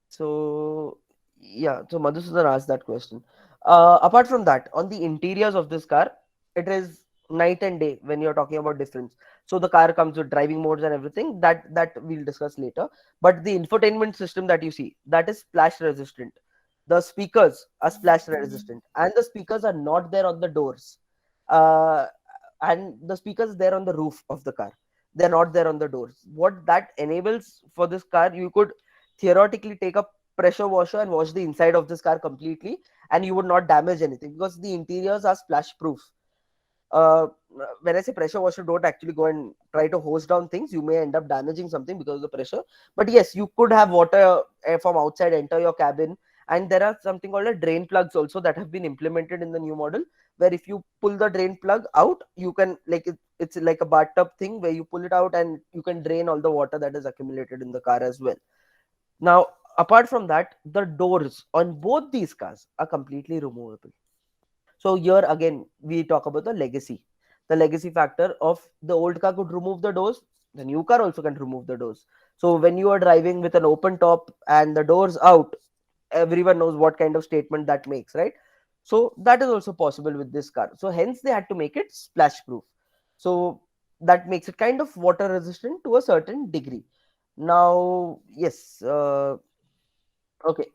So yeah, so Madhusudan asked that question. Apart from that, on the interiors of this car, it is night and day when you're talking about difference. So the car comes with driving modes and everything that we'll discuss later. But the infotainment system that you see, that is splash resistant. The speakers are splash resistant, and the speakers are not there on the doors. Uh, and the speakers are there on the roof of the car. They're not there on the doors. What that enables for this car, you could theoretically take a pressure washer and wash the inside of this car completely, and you would not damage anything because the interiors are splash proof. uh, when I say pressure washer, don't actually go and try to hose down things. You may end up damaging something because of the pressure. But yes, you could have water from outside enter your cabin. And there are something called a drain plugs also that have been implemented in the new model, where if you pull the drain plug out, you can, like, it's like a bathtub thing where you pull it out and you can drain all the water that is accumulated in the car as well. Now, apart from that, the doors on both these cars are completely removable. So here again, we talk about the legacy factor of the old car could remove the doors. The new car also can remove the doors. So when you are driving with an open top and the doors out, everyone knows what kind of statement that makes, right? So that is also possible with this car. So hence they had to make it splash proof. So that makes it kind of water resistant to a certain degree. Now, yes, okay,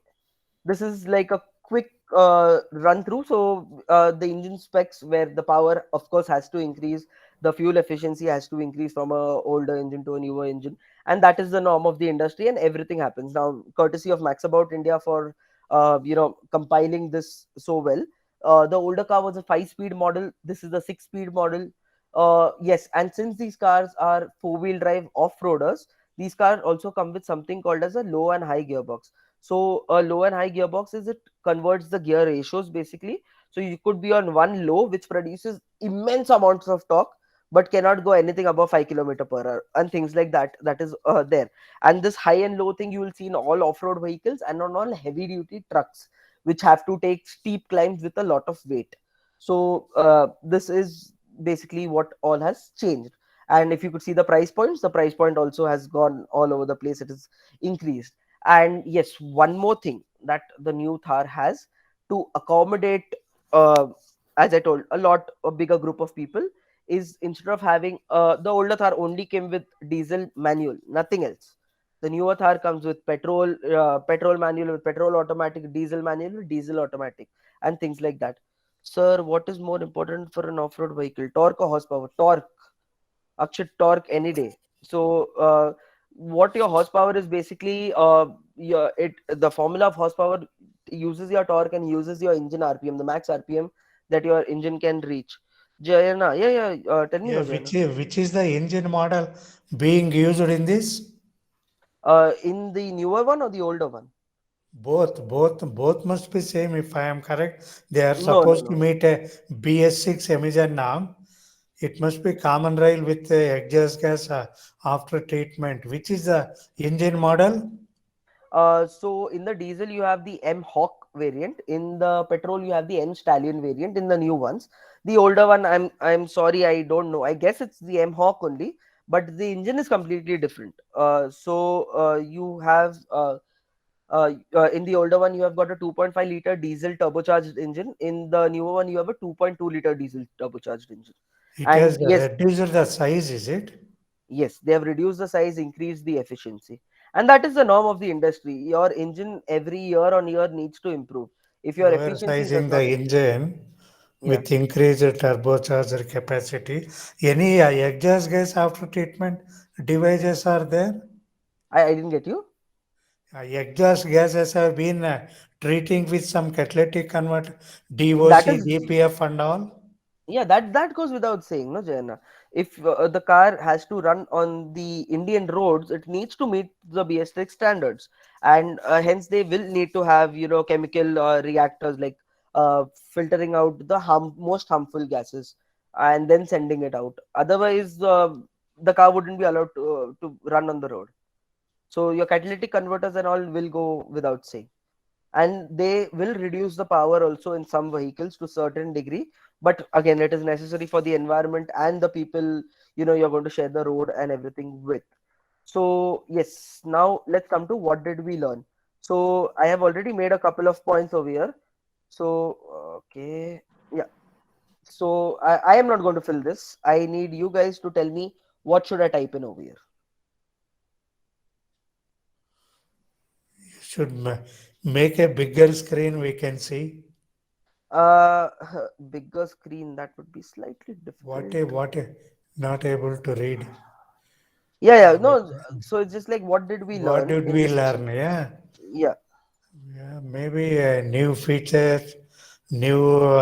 this is like a quick run through. So the engine specs, where the power of course has to increase, the fuel efficiency has to increase from a older engine to a newer engine, and that is the norm of the industry, and everything happens now courtesy of Max About India for compiling this so well. The older car was a 5-speed model, this is the 6-speed model. Yes, and since these cars are four-wheel drive off-roaders, these cars also come with something called as a low and high gearbox. So a low and high gearbox is, it converts the gear ratios basically. So you could be on one low which produces immense amounts of torque but cannot go anything above 5 km per hour and things like that. That is there. And this high and low thing you will see in all off-road vehicles and on all heavy duty trucks which have to take steep climbs with a lot of weight. So this is basically what all has changed. And if you could see the price points, the price point also has gone all over the place. It is increased. And yes, one more thing that the new Thar has to accommodate, uh, as I told, a bigger group of people, is instead of having the older Thar only came with diesel manual, nothing else. The newer Thar comes with petrol manual with petrol automatic, diesel manual with diesel automatic, and things like that. Sir, what is more important for an off-road vehicle? Torque or horsepower? Torque. Akshat, torque any day. So what your horsepower is basically, the formula of horsepower uses your torque and uses your engine RPM, the max RPM that your engine can reach. Jayana, yeah, tell me Yeah, now, Jayana. which is the engine model being used in this? In the newer one or the older one? Both must be same if I am correct. They are No, no, supposed to no. meet a BS6 emission norm. It must be common rail with exhaust gas after treatment. Which is the engine model? So in the diesel you have the M Hawk variant. In the petrol you have the M Stallion variant. In the new ones, the older one, I'm sorry, I don't know. I guess it's the M Hawk only, but the engine is completely different. You have in the older one you have got a 2.5 liter diesel turbocharged engine. In the newer one you have a 2.2 liter diesel turbocharged engine. It And has yes, reduced the size, is it? yes, they have reduced the size, increased the efficiency. And that is the norm of the industry. Your engine every year on year needs to improve. If your efficiency does Oversizing the not improve. engine Yeah, with increased turbocharger capacity. Any exhaust gas after treatment devices are there? I didn't get you. Exhaust gases have been treating with some catalytic converter, That DOC, is, DPF, and all. yeah, that goes without saying, no, Jayana. If the car has to run on the Indian roads, it needs to meet the BS6 standards, and hence they will need to have chemical reactors like filtering out the most harmful gases and then sending it out. Otherwise, the car wouldn't be allowed to run on the road. So your catalytic converters and all will go without saying, and they will reduce the power also in some vehicles to certain degree, but again it is necessary for the environment and the people you're going to share the road and everything with. So yes, now let's come to what did we learn. So I have already made a couple of points over here. So okay, yeah, so I am not going to fill this. I need you guys to tell me what should I type in over here. Should make a bigger screen we can see. uh Bigger screen, that would be slightly What difficult. a what a not able to read. Yeah, Uh, no. So it's just like, what did we what learn did in we this session? learn? Yeah, Yeah, yeah, maybe new features, new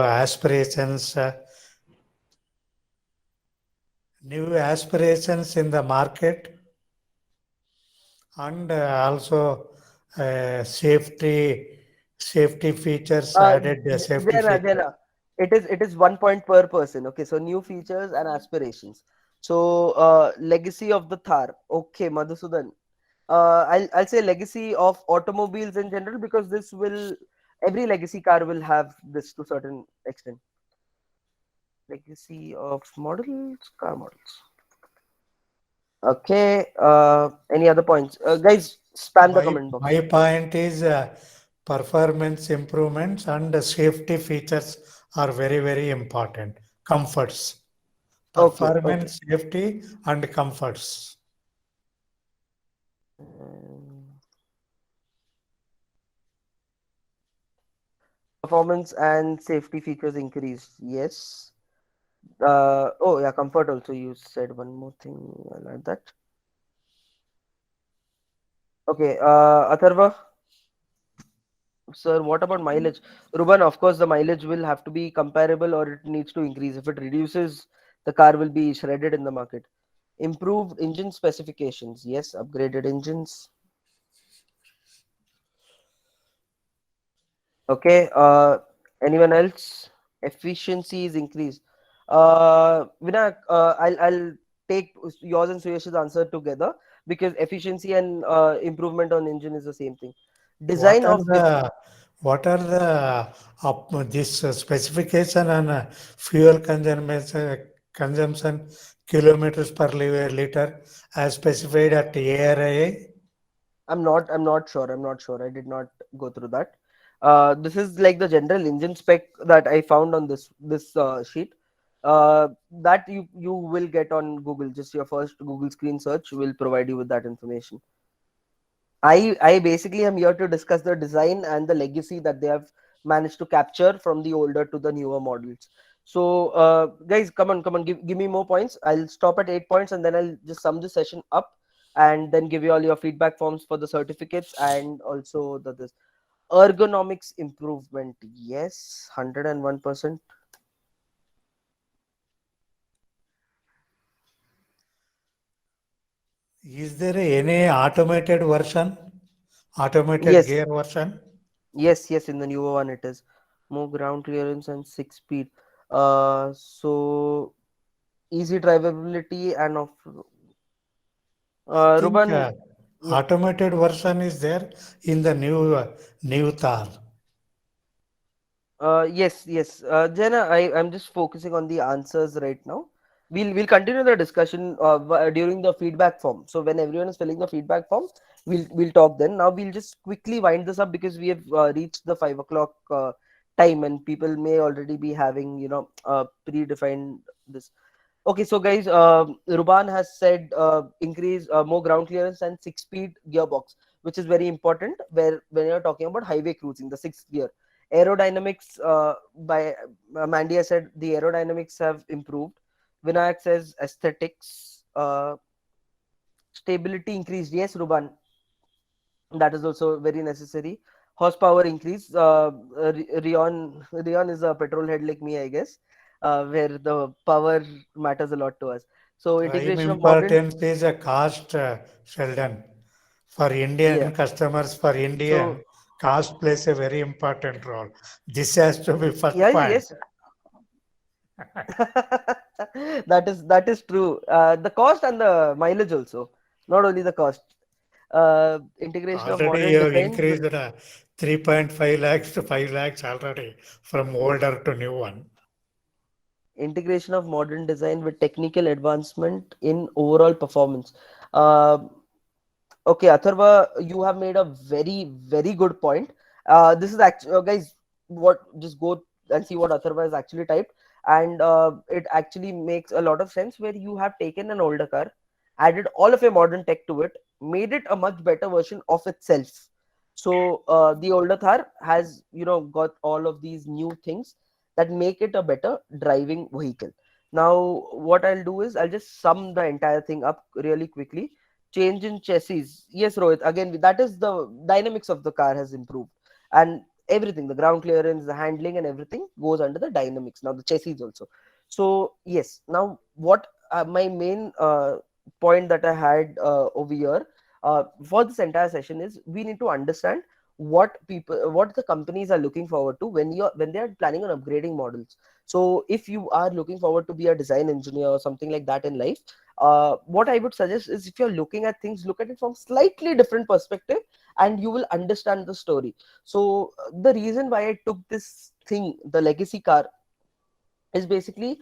new aspirations in the market, and also safety features uh, added. Safety Jana, feature. Jana, It is 1 point per person. Okay, so new features and aspirations. So legacy of the Thar. Okay, Madhusudan. I'll say legacy of automobiles in general, because this will, every legacy car will have this to certain extent. Legacy of models, car models. Okay. Any other points? Guys, spam the My comment box. my point is performance improvements and safety features are very important. Comforts, Okay, okay. performance, safety, and comforts. Um, Performance and safety features increase. Yes. Oh yeah, comfort also. You said one more thing. I'll add that. Okay. Atharva, sir, what about mileage? Ruban, of course, the mileage will have to be comparable, or it needs to increase. If it reduces, the car will be shredded in the market. Improved engine specifications. Yes, upgraded engines. Okay. Anyone else? Efficiency is increased. Vinayak, I'll take yours and Suyash's answer together, because efficiency and improvement on engine is the same thing. What Design are of the what are the this specification and fuel consumption kilometers per liter as specified at ARIA? I'm not sure. I'm not sure. I did not go through that. This is like the general engine spec that I found on this sheet. That you will get on Google. Just your first Google screen search will provide you with that information. I basically am here to discuss the design and the legacy that they have managed to capture from the older to the newer models. So, guys, come on, give me more points. I'll stop at 8 points, and then I'll just sum the session up, and then give you all your feedback forms for the certificates, and also the this ergonomics improvement. Yes, 101%. Is there any automated version, automated Yes, gear version? yes. In the newer one, it is more ground clearance and 6 speed. So easy drivability and of I think Ruban. Yeah. automated version is there in the new Thar. Yes. Jenna, I'm just focusing on the answers right now. We'll continue the discussion during the feedback form. So when everyone is filling the feedback form, we'll talk then. Now we'll just quickly wind this up, because we have reached the 5 o'clock time, and people may already be having predefined this. Okay, so guys, Ruban has said increase more ground clearance and 6 speed gearbox, which is very important where when you're talking about highway cruising, the sixth gear. Aerodynamics, by Mandy said the aerodynamics have improved. Vinayak says aesthetics, stability increased. Yes, Ruban, that is also very necessary. Horsepower increase. Rion is a petrol head like me, I guess, where the power matters a lot to us. So Prime integration of modern, importance is a cost, Sheldon. For Indian yeah. customers, for Indian, So cost plays a very important role. This has to be first yeah, point. yes, that is true. The cost and the mileage also, not only the cost. Integration of Already modern you have design with increased 3.5 lakhs to 5 lakhs already from older to new one. integration of modern design with technical advancement in overall performance. Uh, Okay, Atharva, you have made a very good point. This is actually, guys, what just go and see what Atharva has actually typed, and it actually makes a lot of sense where you have taken an older car, added all of your modern tech to it, made it a much better version of itself. So the older Thar has, got all of these new things that make it a better driving vehicle. Now, what I'll do is I'll just sum the entire thing up really quickly. Change in chassis. Yes, Rohit. Again, that is the dynamics of the car has improved, and everything, the ground clearance, the handling, and everything goes under the dynamics. Now the chassis also. So yes. Now what my main point that I had over here for this entire session is we need to understand what the companies are looking forward to when they are planning on upgrading models. So if you are looking forward to be a design engineer or something like that in life, what I would suggest is, if you're looking at things, look at it from slightly different perspective, and you will understand the story. So the reason why I took this thing, the legacy car, is basically,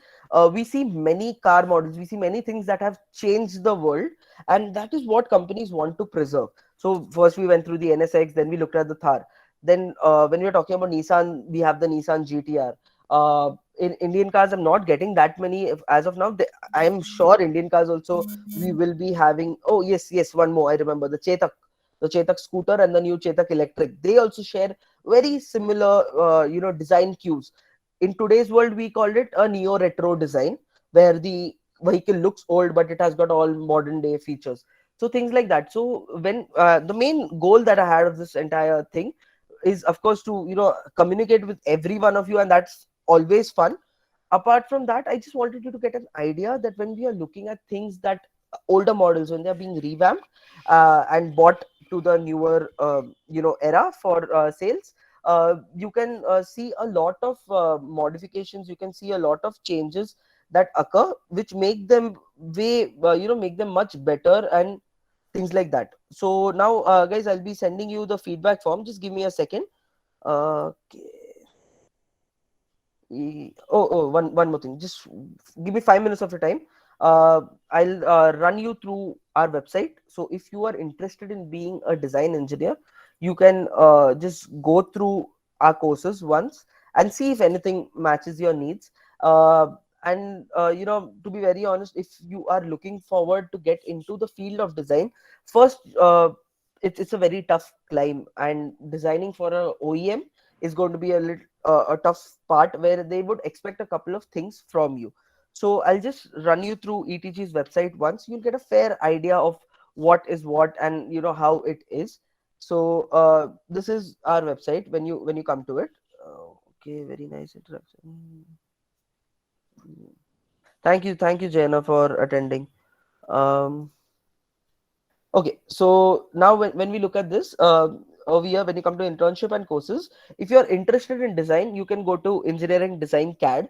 we see many car models, we see many things that have changed the world, and that is what companies want to preserve. So first we went through the NSX, then we looked at the Thar, then when we are talking about Nissan, we have the Nissan GTR. In Indian cars, I'm not getting that many as of now. I am sure Indian cars also, we will be having, oh yes, yes, one more I remember, the Chetak scooter and the new Chetak electric, they also share very similar design cues. In today's world, we called it a neo retro design, where the vehicle looks old but it has got all modern day features. So things like that. So when the main goal that I had of this entire thing is, of course, to communicate with every one of you, and that's always fun. Apart from that, I just wanted you to get an idea that when we are looking at things, that older models, when they're being revamped and bought to the newer era for sales, you can see a lot of modifications, you can see a lot of changes that occur, which make them make them much better, and things like that. So now, guys, I'll be sending you the feedback form. Just give me a second. Okay. One more thing. Just give me 5 minutes of your time. I'll run you through our website. So if you are interested in being a design engineer, you can just go through our courses once and see if anything matches your needs. To be very honest, if you are looking forward to get into the field of design, first, it's a very tough climb, and designing for a OEM is going to be a tough part, where they would expect a couple of things from you. So I'll just run you through ETG's website once. You'll get a fair idea of what is what, and how it is. So this is our website when you come to it. Okay, very nice introduction. Thank you, Jayana, for attending. Um, Okay, so now when we look at this, over here, when you come to internship and courses, if you're interested in design, you can go to engineering design CAD.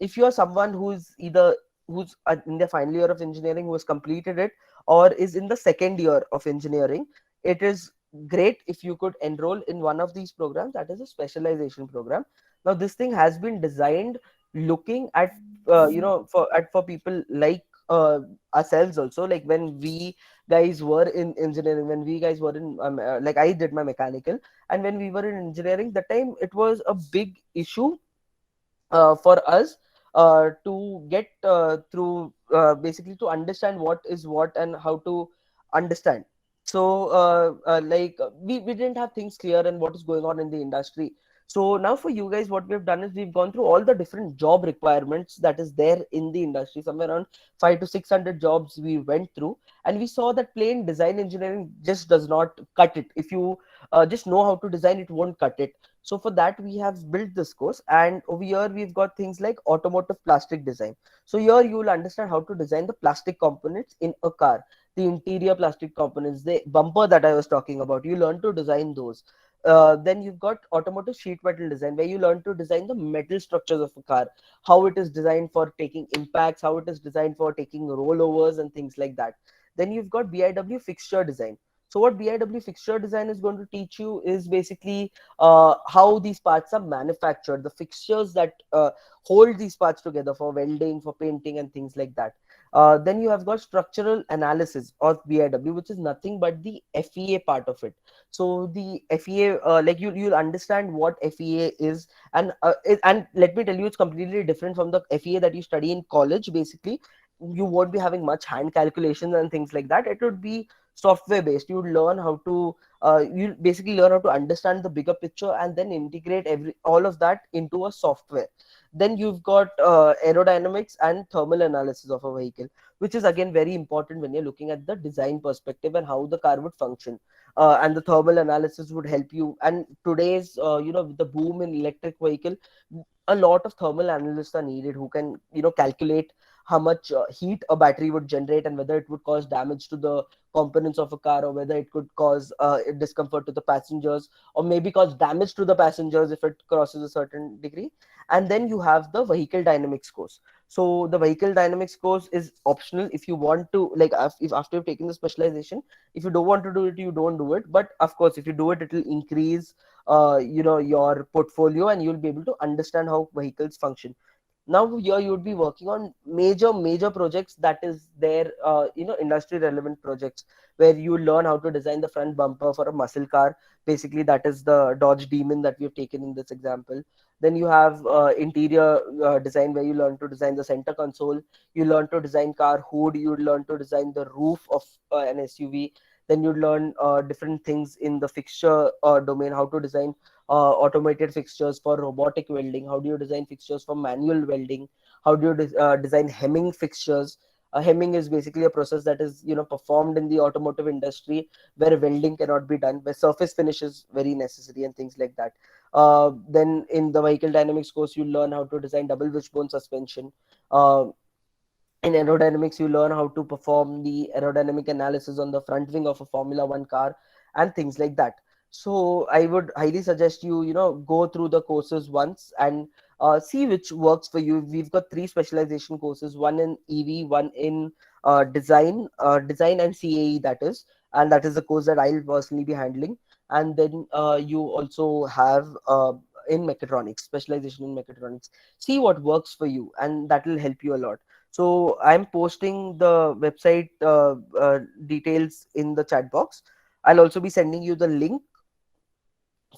If you're someone who's in the final year of engineering, who has completed it, or is in the second year of engineering, it is great if you could enroll in one of these programs. That is a specialization program. Now, this thing has been designed looking at for people like ourselves also, like when we guys were in engineering, when we guys were in like I did my mechanical, and when we were in engineering, that time it was a big issue for us to get through, basically to understand what is what and how to understand. So we didn't have things clear and what is going on in the industry. So now for you guys, what we've done is we've gone through all the different job requirements that is there in the industry. Somewhere around 500 to 600 jobs we went through, and we saw that plain design engineering just does not cut it. If you just know how to design, it won't cut it. So for that, we have built this course, and over here we've got things like automotive plastic design. So here you will understand how to design the plastic components in a car, the interior plastic components, the bumper that I was talking about. You learn to design those. Then you've got automotive sheet metal design, where you learn to design the metal structures of a car, how it is designed for taking impacts, how it is designed for taking rollovers and things like that. Then you've got BIW fixture design. So what BIW fixture design is going to teach you is basically how these parts are manufactured, the fixtures that hold these parts together for welding, for painting, and things like that. Then you have got structural analysis of BIW, which is nothing but the FEA part of it. So the FEA, like you'll understand what FEA is, and let me tell you, it's completely different from the FEA that you study in college. Basically, you won't be having much hand calculations and things like that. It would be software based. You learn how to you basically learn how to understand the bigger picture and then integrate all of that into a software. Then you've got aerodynamics and thermal analysis of a vehicle, which is again very important when you're looking at the design perspective and how the car would function. And the thermal analysis would help you. And today's with the boom in electric vehicle, a lot of thermal analysts are needed who can calculate how much heat a battery would generate, and whether it would cause damage to the components of a car, or whether it could cause discomfort to the passengers, or maybe cause damage to the passengers if it crosses a certain degree. And then you have the vehicle dynamics course. So the vehicle dynamics course is optional if you want to, like, if after you've taken the specialization, if you don't want to do it, you don't do it. But of course, if you do it, it will increase your portfolio, and you'll be able to understand how vehicles function. Now here you would be working on major projects, that is their industry relevant projects, where you learn how to design the front bumper for a muscle car. Basically, that is the Dodge Demon that we have taken in this example. Then you have interior design, where you learn to design the center console, you learn to design car hood, you learn to design the roof of an SUV. Then you learn different things in the fixture domain, how to design automated fixtures for robotic welding, how do you design fixtures for manual welding, how do you design hemming fixtures. Hemming is basically a process that is performed in the automotive industry, where welding cannot be done, where surface finish is very necessary, and things like that. Then in the vehicle dynamics course, you learn how to design double wishbone suspension. In aerodynamics, you learn how to perform the aerodynamic analysis on the front wing of a Formula One car, and things like that. So I would highly suggest you, go through the courses once, and see which works for you. We've got three specialization courses: one in EV, one in design and CAE, that is, and that is the course that I'll personally be handling. And then you also have in mechatronics, specialization in mechatronics. See what works for you, and that will help you a lot. So I'm posting the website details in the chat box. I'll also be sending you the link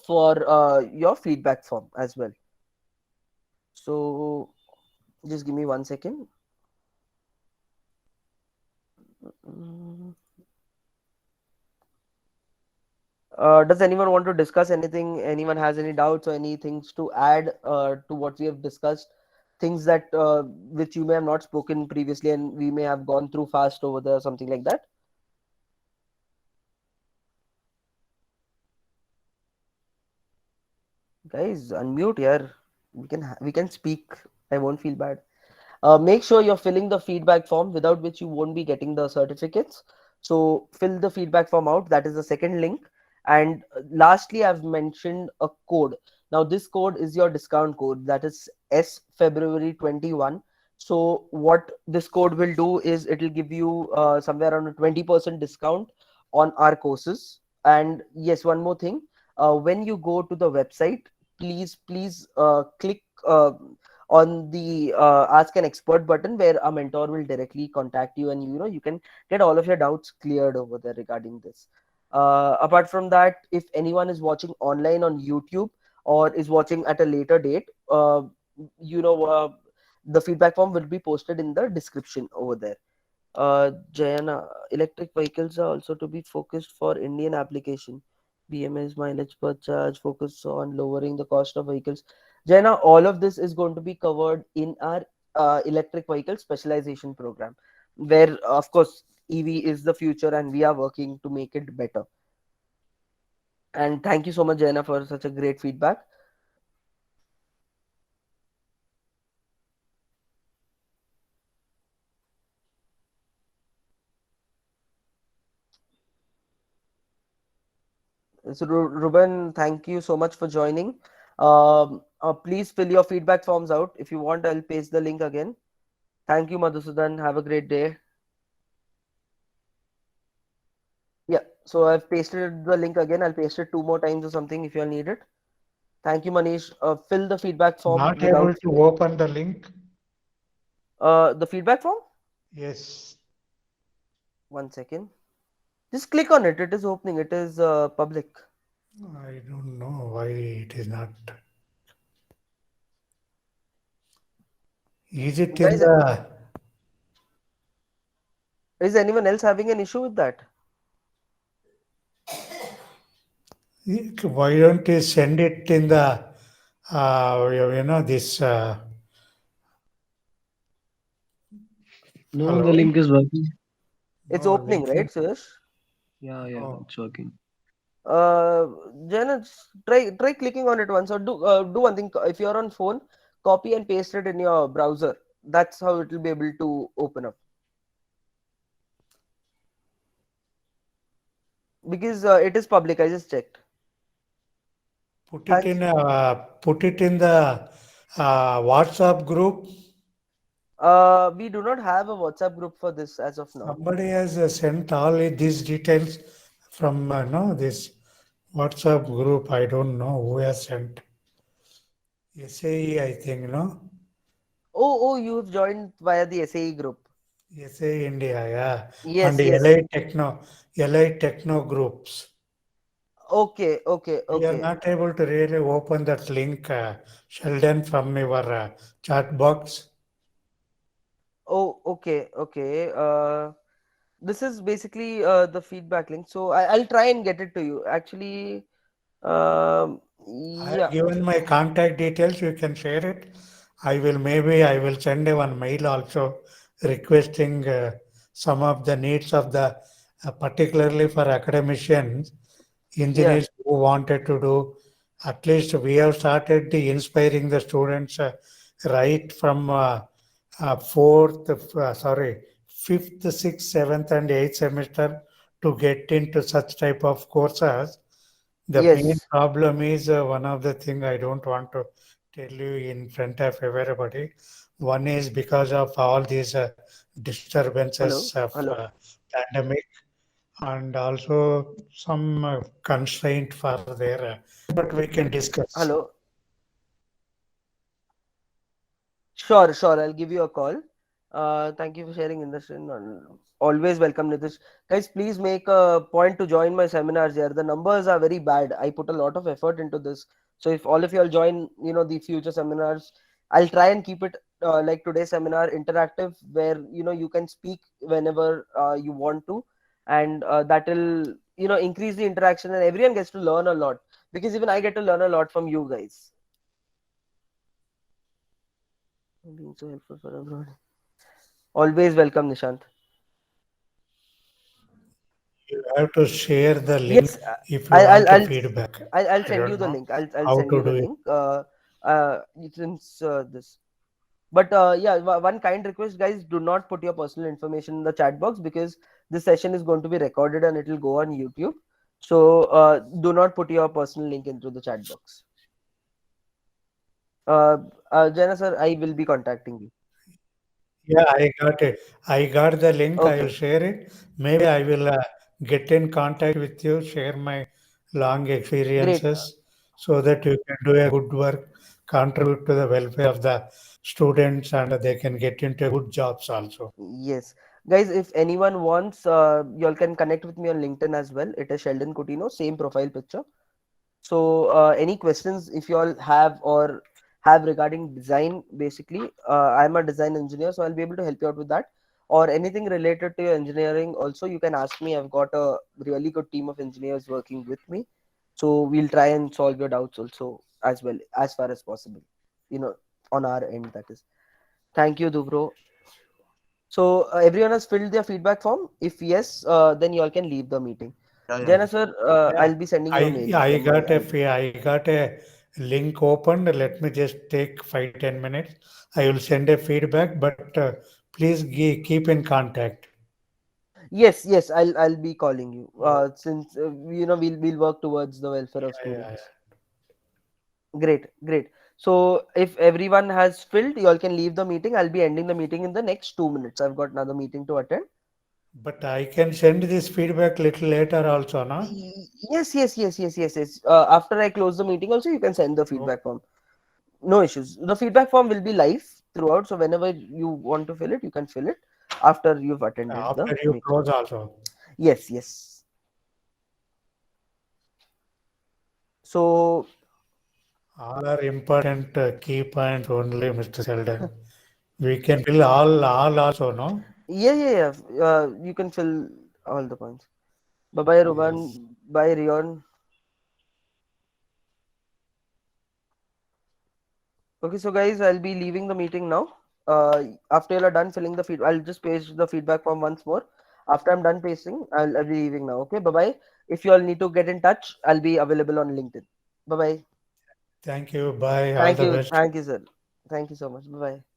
for your feedback form as well. So just give me 1 second. Mm. Does anyone want to discuss anything? Anyone has any doubts or any things to add to what we have discussed? Things that which you may have not spoken previously, and we may have gone through fast over there, something like that. Guys, unmute here. We can speak. I won't feel bad. Make sure you're filling the feedback form, without which you won't be getting the certificates. So fill the feedback form out. That is the second link. And lastly, I've mentioned a code. Now this code is your discount code. That is S February 21. So what this code will do is it will give you somewhere around a 20% discount on our courses. And yes, one more thing. When you go to the website, please click on the ask an expert button, where a mentor will directly contact you, and you can get all of your doubts cleared over there regarding this. Apart from that, if anyone is watching online on YouTube, or is watching at a later date, you know the feedback form will be posted in the description over there. Jayana, electric vehicles are also to be focused for Indian application. BMS, mileage per charge, focus on lowering the cost of vehicles. Jayana, all of this is going to be covered in our electric vehicle specialization program, where, of course, EV is the future, and we are working to make it better. And thank you so much, Jayana, for such a great feedback. So, Ruben, thank you so much for joining. Please fill your feedback forms out. If you want, I'll paste the link again. Thank you, Madhusudan. Have a great day. Yeah, so I've pasted the link again. I'll paste it 2 more times or something if you'll need it. Thank you, Manish. Fill the feedback form Not able without to open the link. the feedback form. Yes. 1 second. Just click on it. It is opening. It is public. I don't know why it is not. Is it in Guys, the? is anyone else having an issue with that? Why don't you send it in the? This. No, the Hello. link is working. It's No opening, link. right, Suyash? Yeah, Oh, it's working. Janet, try clicking on it once, or do one thing. If you're on phone, copy and paste it in your browser. That's how it will be able to open up, because it is public. I just checked. Thanks. Put it in the WhatsApp group. We do not have a WhatsApp group for this as of now. Somebody has sent all these details from no this WhatsApp group. I don't know who has sent. SAE, I think, no? Oh, you have joined via the SAE group. SAE India, yeah. And Yes, the yes. Elite Techno Groups. Okay, okay, We are okay. not able to really open that link, Sheldon, from your chat box. Oh, okay, okay. This is basically the feedback link. So I'll try and get it to you. Actually, I have yeah. given my contact details. You can share it. I will send a one mail also requesting some of the needs of the particularly for academicians, Yeah. engineers who wanted to do. At least we have started the inspiring the students right from fifth, sixth, seventh, and eighth semester to get into such type of courses. The main Yes. problem is one of the thing I don't want to tell you in front of everybody. One is because of all these disturbances Hello. of Hello. pandemic and also some constraint for their, but we can discuss. Hello. Sure, sure. I'll give you a call. Thank you for sharing industry. Always welcome, Nitish. Guys, please make a point to join my seminars here. The numbers are very bad. I put a lot of effort into this. So if all of you all join, the future seminars, I'll try and keep it like today's seminar interactive, where you can speak whenever you want to, and that will increase the interaction, and everyone gets to learn a lot, because even I get to learn a lot from you guys. Being so helpful for everyone. Always welcome, Nishant. You have to share the link Yes, if you I, I'll, want a I'll, feedback. I'll I send you don't the know link. I'll how send you to the do it. link. Since this, but yeah, one kind request, guys: do not put your personal information in the chat box, because this session is going to be recorded and it will go on YouTube. So do not put your personal link into the chat box. Jana sir, I will be contacting you. Yeah, I got it. I got the link. I will Okay. share it. Maybe I will get in contact with you, share my long Great. experiences so that you can do a good work, contribute to the welfare of the students, and they can get into good jobs also. Yes, guys, if anyone wants, you all can connect with me on LinkedIn as well. It is Sheldon Coutinho, same profile picture. So, any questions if you all have or have regarding design, basically, I'm a design engineer, so I'll be able to help you out with that. Or anything related to your engineering, also, you can ask me. I've got a really good team of engineers working with me. So, we'll try and solve your doubts also as well, as far as possible, you know, on our end, that is. Thank you, Dubro. So everyone has filled their feedback form. If yes, then you all can leave the meeting. Yeah, yeah, Jana sir, Yeah, I'll be sending you a I mail I from my got a end. I got a link opened. Let me just take 5-10 minutes. I will send a feedback, but please keep in contact. Yes, yes, I'll be calling you. Oh, Since we'll work towards the welfare of yeah, yeah, students. Great, great. So if everyone has filled, you all can leave the meeting. I'll be ending the meeting in the next 2 minutes. I've got another meeting to attend. but I can send this feedback little later also, no? Yes, yes, yes, yes, yes, yes. After I close the meeting, also you can send the Oh, feedback form. No issues. The feedback form will be live throughout. So whenever you want to fill it, you can fill it after you've attended the after you meeting. close also. Yes, yes. So All are important key points only, Mr. Sheldon. We can fill all also, no? yeah, yeah, yeah. You can fill all the points. Bye bye, Yes. Ruban. Bye, Rion. Okay, so guys, I'll be leaving the meeting now. After you are done filling the feed, I'll just paste the feedback form once more. After I'm done pasting, I'll be leaving now. Okay, bye bye. If you all need to get in touch, I'll be available on LinkedIn. Bye bye. Thank you. Bye. All the best. Thank you, sir. Thank you so much. Bye bye.